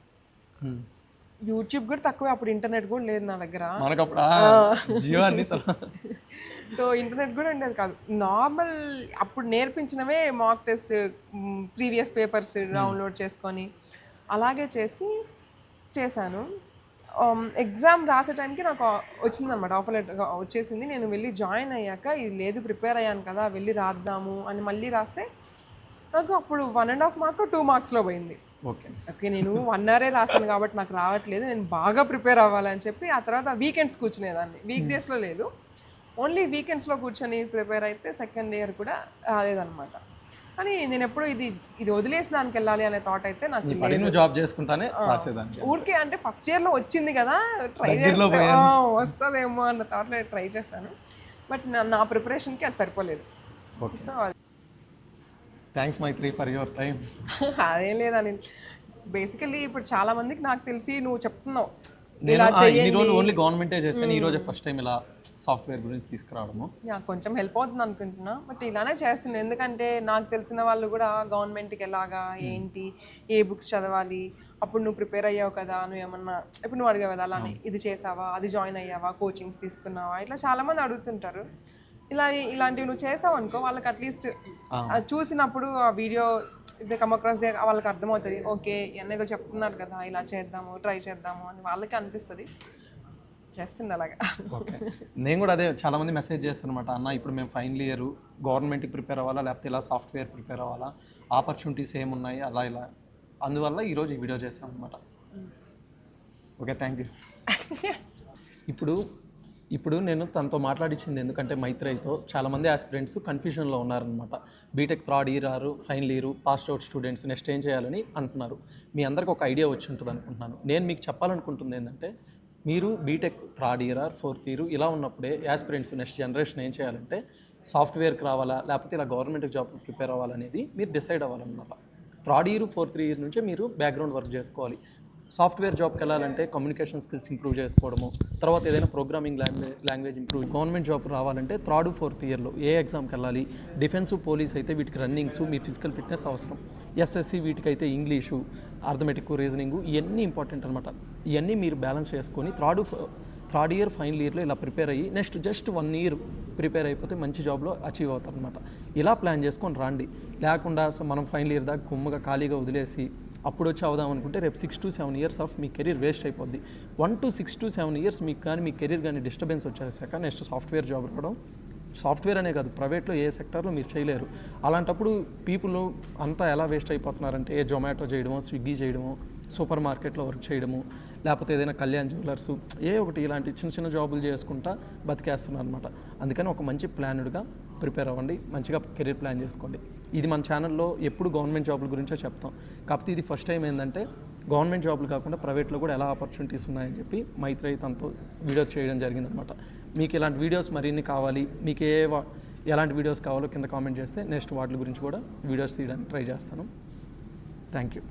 యూట్యూబ్ కూడా తక్కువే, అప్పుడు ఇంటర్నెట్ కూడా లేదు నా దగ్గర. సో ఇంటర్నెట్ కూడా ఉండేది కాదు. నార్మల్ అప్పుడు నేర్పించినవే mock test, previous papers download చేసుకొని అలాగే చేశాను. ఎగ్జామ్ రాసే టైంకి నాకు వచ్చిందనమాట, ఆఫర్ లెటర్ వచ్చేసింది. నేను వెళ్ళి జాయిన్ అయ్యాక ఇది లేదు ప్రిపేర్ అయ్యాను కదా వెళ్ళి రాద్దాము అని మళ్ళీ రాస్తే నాకు అప్పుడు 1.5 mark 2 marksలో పోయింది. ఓకే నేను 1 hour రాస్తాను కాబట్టి నాకు రావట్లేదు, నేను బాగా ప్రిపేర్ అవ్వాలని చెప్పి ఆ తర్వాత వీకెండ్స్ కూర్చునేదాన్ని. వీక్ డేస్లో లేదు, ఓన్లీ వీకెండ్స్లో కూర్చొని ప్రిపేర్ అయితే సెకండ్ ఇయర్ కూడా రాలేదన్నమాట. కానీ నేను ఎప్పుడు ఇది వదిలేసి దానికి వెళ్ళాలి అనే థాట్ అయితే నాకు నీ పని నువ్వు జాబ్ చేసుకుంటానే రాసేదాన్ని. ఊరికే అంటే ఫస్ట్ ఇయర్లో వచ్చింది కదా ట్రై వస్తుందేమో అన్న థాట్లో ట్రై చేశాను. బట్ నా ప్రిపరేషన్కి అది సరిపోలేదు. So thanks Maitri for your time. అదేం లేదని బేసికల్లీ ఇప్పుడు చాలా మందికి నాకు తెలిసి నువ్వు చెప్తున్నావు నేను ఇన్ని రోజులు ఓన్లీ గవర్నమెంటే చేశాను, ఈ రోజే ఫస్ట్ టైం ఇలా సాఫ్ట్వేర్ గురించి తీసుకురావడము నాకు కొంచెం హెల్ప్ అవుతుంది అనుకుంటున్నా. బట్ ఇలానే చేస్తున్నాను ఎందుకంటే నాకు తెలిసిన వాళ్ళు కూడా గవర్నమెంట్కి ఎలాగా ఏంటి ఏ బుక్స్ చదవాలి, అప్పుడు నువ్వు ప్రిపేర్ అయ్యావు కదా, నువ్వు ఏమన్నా ఇప్పుడు నువ్వు అడిగావు కదా అలానే ఇది చేసావా, అది జాయిన్ అయ్యావా, కోచింగ్స్ తీసుకున్నావా, ఇట్లా చాలామంది అడుగుతుంటారు. ఇలాంటివి నువ్వు చేసావు అనుకో వాళ్ళకి అట్లీస్ట్ చూసినప్పుడు ఆ వీడియో ఇది కమ్ అక్రాస్ వాళ్ళకి అర్థమవుతుంది. ఓకే ఎన్నేదో చెప్తున్నారు కదా ఇలా చేద్దాము ట్రై చేద్దాము అని వాళ్ళకి అనిపిస్తుంది. చేస్తుంది అలాగా. ఓకే నేను కూడా అదే చాలామంది మెసేజ్ చేస్తాను అనమాట, అన్న ఇప్పుడు మేము ఫైనల్ ఇయర్ గవర్నమెంట్కి ప్రిపేర్ అవ్వాలా లేకపోతే ఇలా సాఫ్ట్వేర్ ప్రిపేర్ అవ్వాలా, ఆపర్చునిటీస్ ఏమున్నాయి అలా ఇలా, అందువల్ల ఈరోజు ఈ వీడియో చేసాం అనమాట. Okay thank you. ఇప్పుడు నేను తనతో మాట్లాడించింది ఎందుకంటే మైత్రేయితో చాలామంది ఆస్పిరెంట్స్ కన్ఫ్యూజన్లో ఉన్నారనమాట. బీటెక్ థర్డ్ ఇయర్ ఆరు final year passed out students next ఏం చేయాలని అంటున్నారు. మీ అందరికి ఒక ఐడియా వచ్చి ఉంటుంది అనుకుంటున్నాను. నేను మీకు చెప్పాలనుకుంటుంది ఏంటంటే మీరు BTech third year or fourth year ఇలా ఉన్నప్పుడే ఆస్పిరెంట్స్ నెక్స్ట్ జనరేషన్ ఏం చేయాలంటే సాఫ్ట్వేర్కి రావాలా లేకపోతే ఇలా గవర్నమెంట్ జాబ్ ప్రిపేర్ అవ్వాలనేది మీరు డిసైడ్ అవ్వాలన్నమాట. థర్డ్ ఇయర్ ఫోర్త్ ఇయర్ నుంచే మీరు బ్యాక్గ్రౌండ్ వర్క్ చేసుకోవాలి. సాఫ్ట్వేర్ జాబ్కి వెళ్ళాలంటే కమ్యూనికేషన్ స్కిల్స్ ఇంప్రూవ్ చేసుకోవడము, తర్వాత ఏదైనా programming language improve. Government job రావాలంటే థర్డ్ ఫోర్త్ ఇయర్లో ఏ ఎగ్జామ్కి వెళ్ళాలి, డిఫెన్స్ పోలీస్ అయితే వీటికి రన్నింగ్స్ మీ ఫిజికల్ ఫిట్నెస్ అవసరం, ఎస్ఎస్సి వీటికైతే ఇంగ్లీషు అర్థమెటిక్ రీజనింగ్ ఇవన్నీ ఇంపార్టెంట్ అనమాట. ఇవన్నీ మీరు బ్యాలెన్స్ చేసుకొని థర్డ్ ఇయర్ ఫైనల్ ఇయర్లో ఇలా ప్రిపేర్ అయ్యి నెక్స్ట్ జస్ట్ 1 ఇయర్ ప్రిపేర్ అయిపోతే మంచి జాబ్లో అచీవ్ అవుతారు అనమాట. ఇలా ప్లాన్ చేసుకొని రండి. లేకుండా మనం ఫైనల్ ఇయర్ దాకా గుమ్మగా ఖాళీగా వదిలేసి అప్పుడు వచ్చి అవుదాం అనుకుంటే రేపు 6 to 7 years of me career waste అయిపోద్ది. 1 to 6 to 7 years మీకు కానీ మీ కెరీర్ కానీ డిస్టర్బెన్స్ వచ్చేసాక నెక్స్ట్ సాఫ్ట్వేర్ జాబ్ రావడం, సాఫ్ట్వేర్ అనే కాదు ప్రైవేట్లో ఏ సెక్టార్లో మీరు చేయలేరు. అలాంటప్పుడు పీపుల్ అంతా ఎలా వేస్ట్ అయిపోతున్నారంటే జొమాటో చేయడమో, స్విగ్గీ చేయడమో, సూపర్ మార్కెట్లో వర్క్ చేయడము, లేకపోతే ఏదైనా కళ్యాణ్ జ్యువెలర్స్ ఒకటి ఇలాంటి చిన్న చిన్న జాబులు చేసుకుంటా బతికేస్తున్నారు అనమాట. అందుకని ఒక మంచి ప్లాన్డ్గా ప్రిపేర్ అవ్వండి, మంచిగా కెరీర్ ప్లాన్ చేసుకోండి. ఇది మన ఛానల్లో ఎప్పుడు గవర్నమెంట్ జాబుల గురించే చెప్తాం. కాకపోతే ఇది ఫస్ట్ టైం ఏంటంటే గవర్నమెంట్ జాబులు కాకుండా ప్రైవేట్లో కూడా ఎలా ఆపర్చునిటీస్ ఉన్నాయని చెప్పి మైత్రేయి తనతో వీడియో చేయడం జరిగిందనమాట. మీకు ఇలాంటి వీడియోస్ మరిన్ని కావాలి, మీకు ఎలాంటి వీడియోస్ కావాలో కింద కామెంట్ చేస్తే నెక్స్ట్ వాటి గురించి కూడా వీడియోస్ తీయడానికి ట్రై చేస్తాను. Thank you.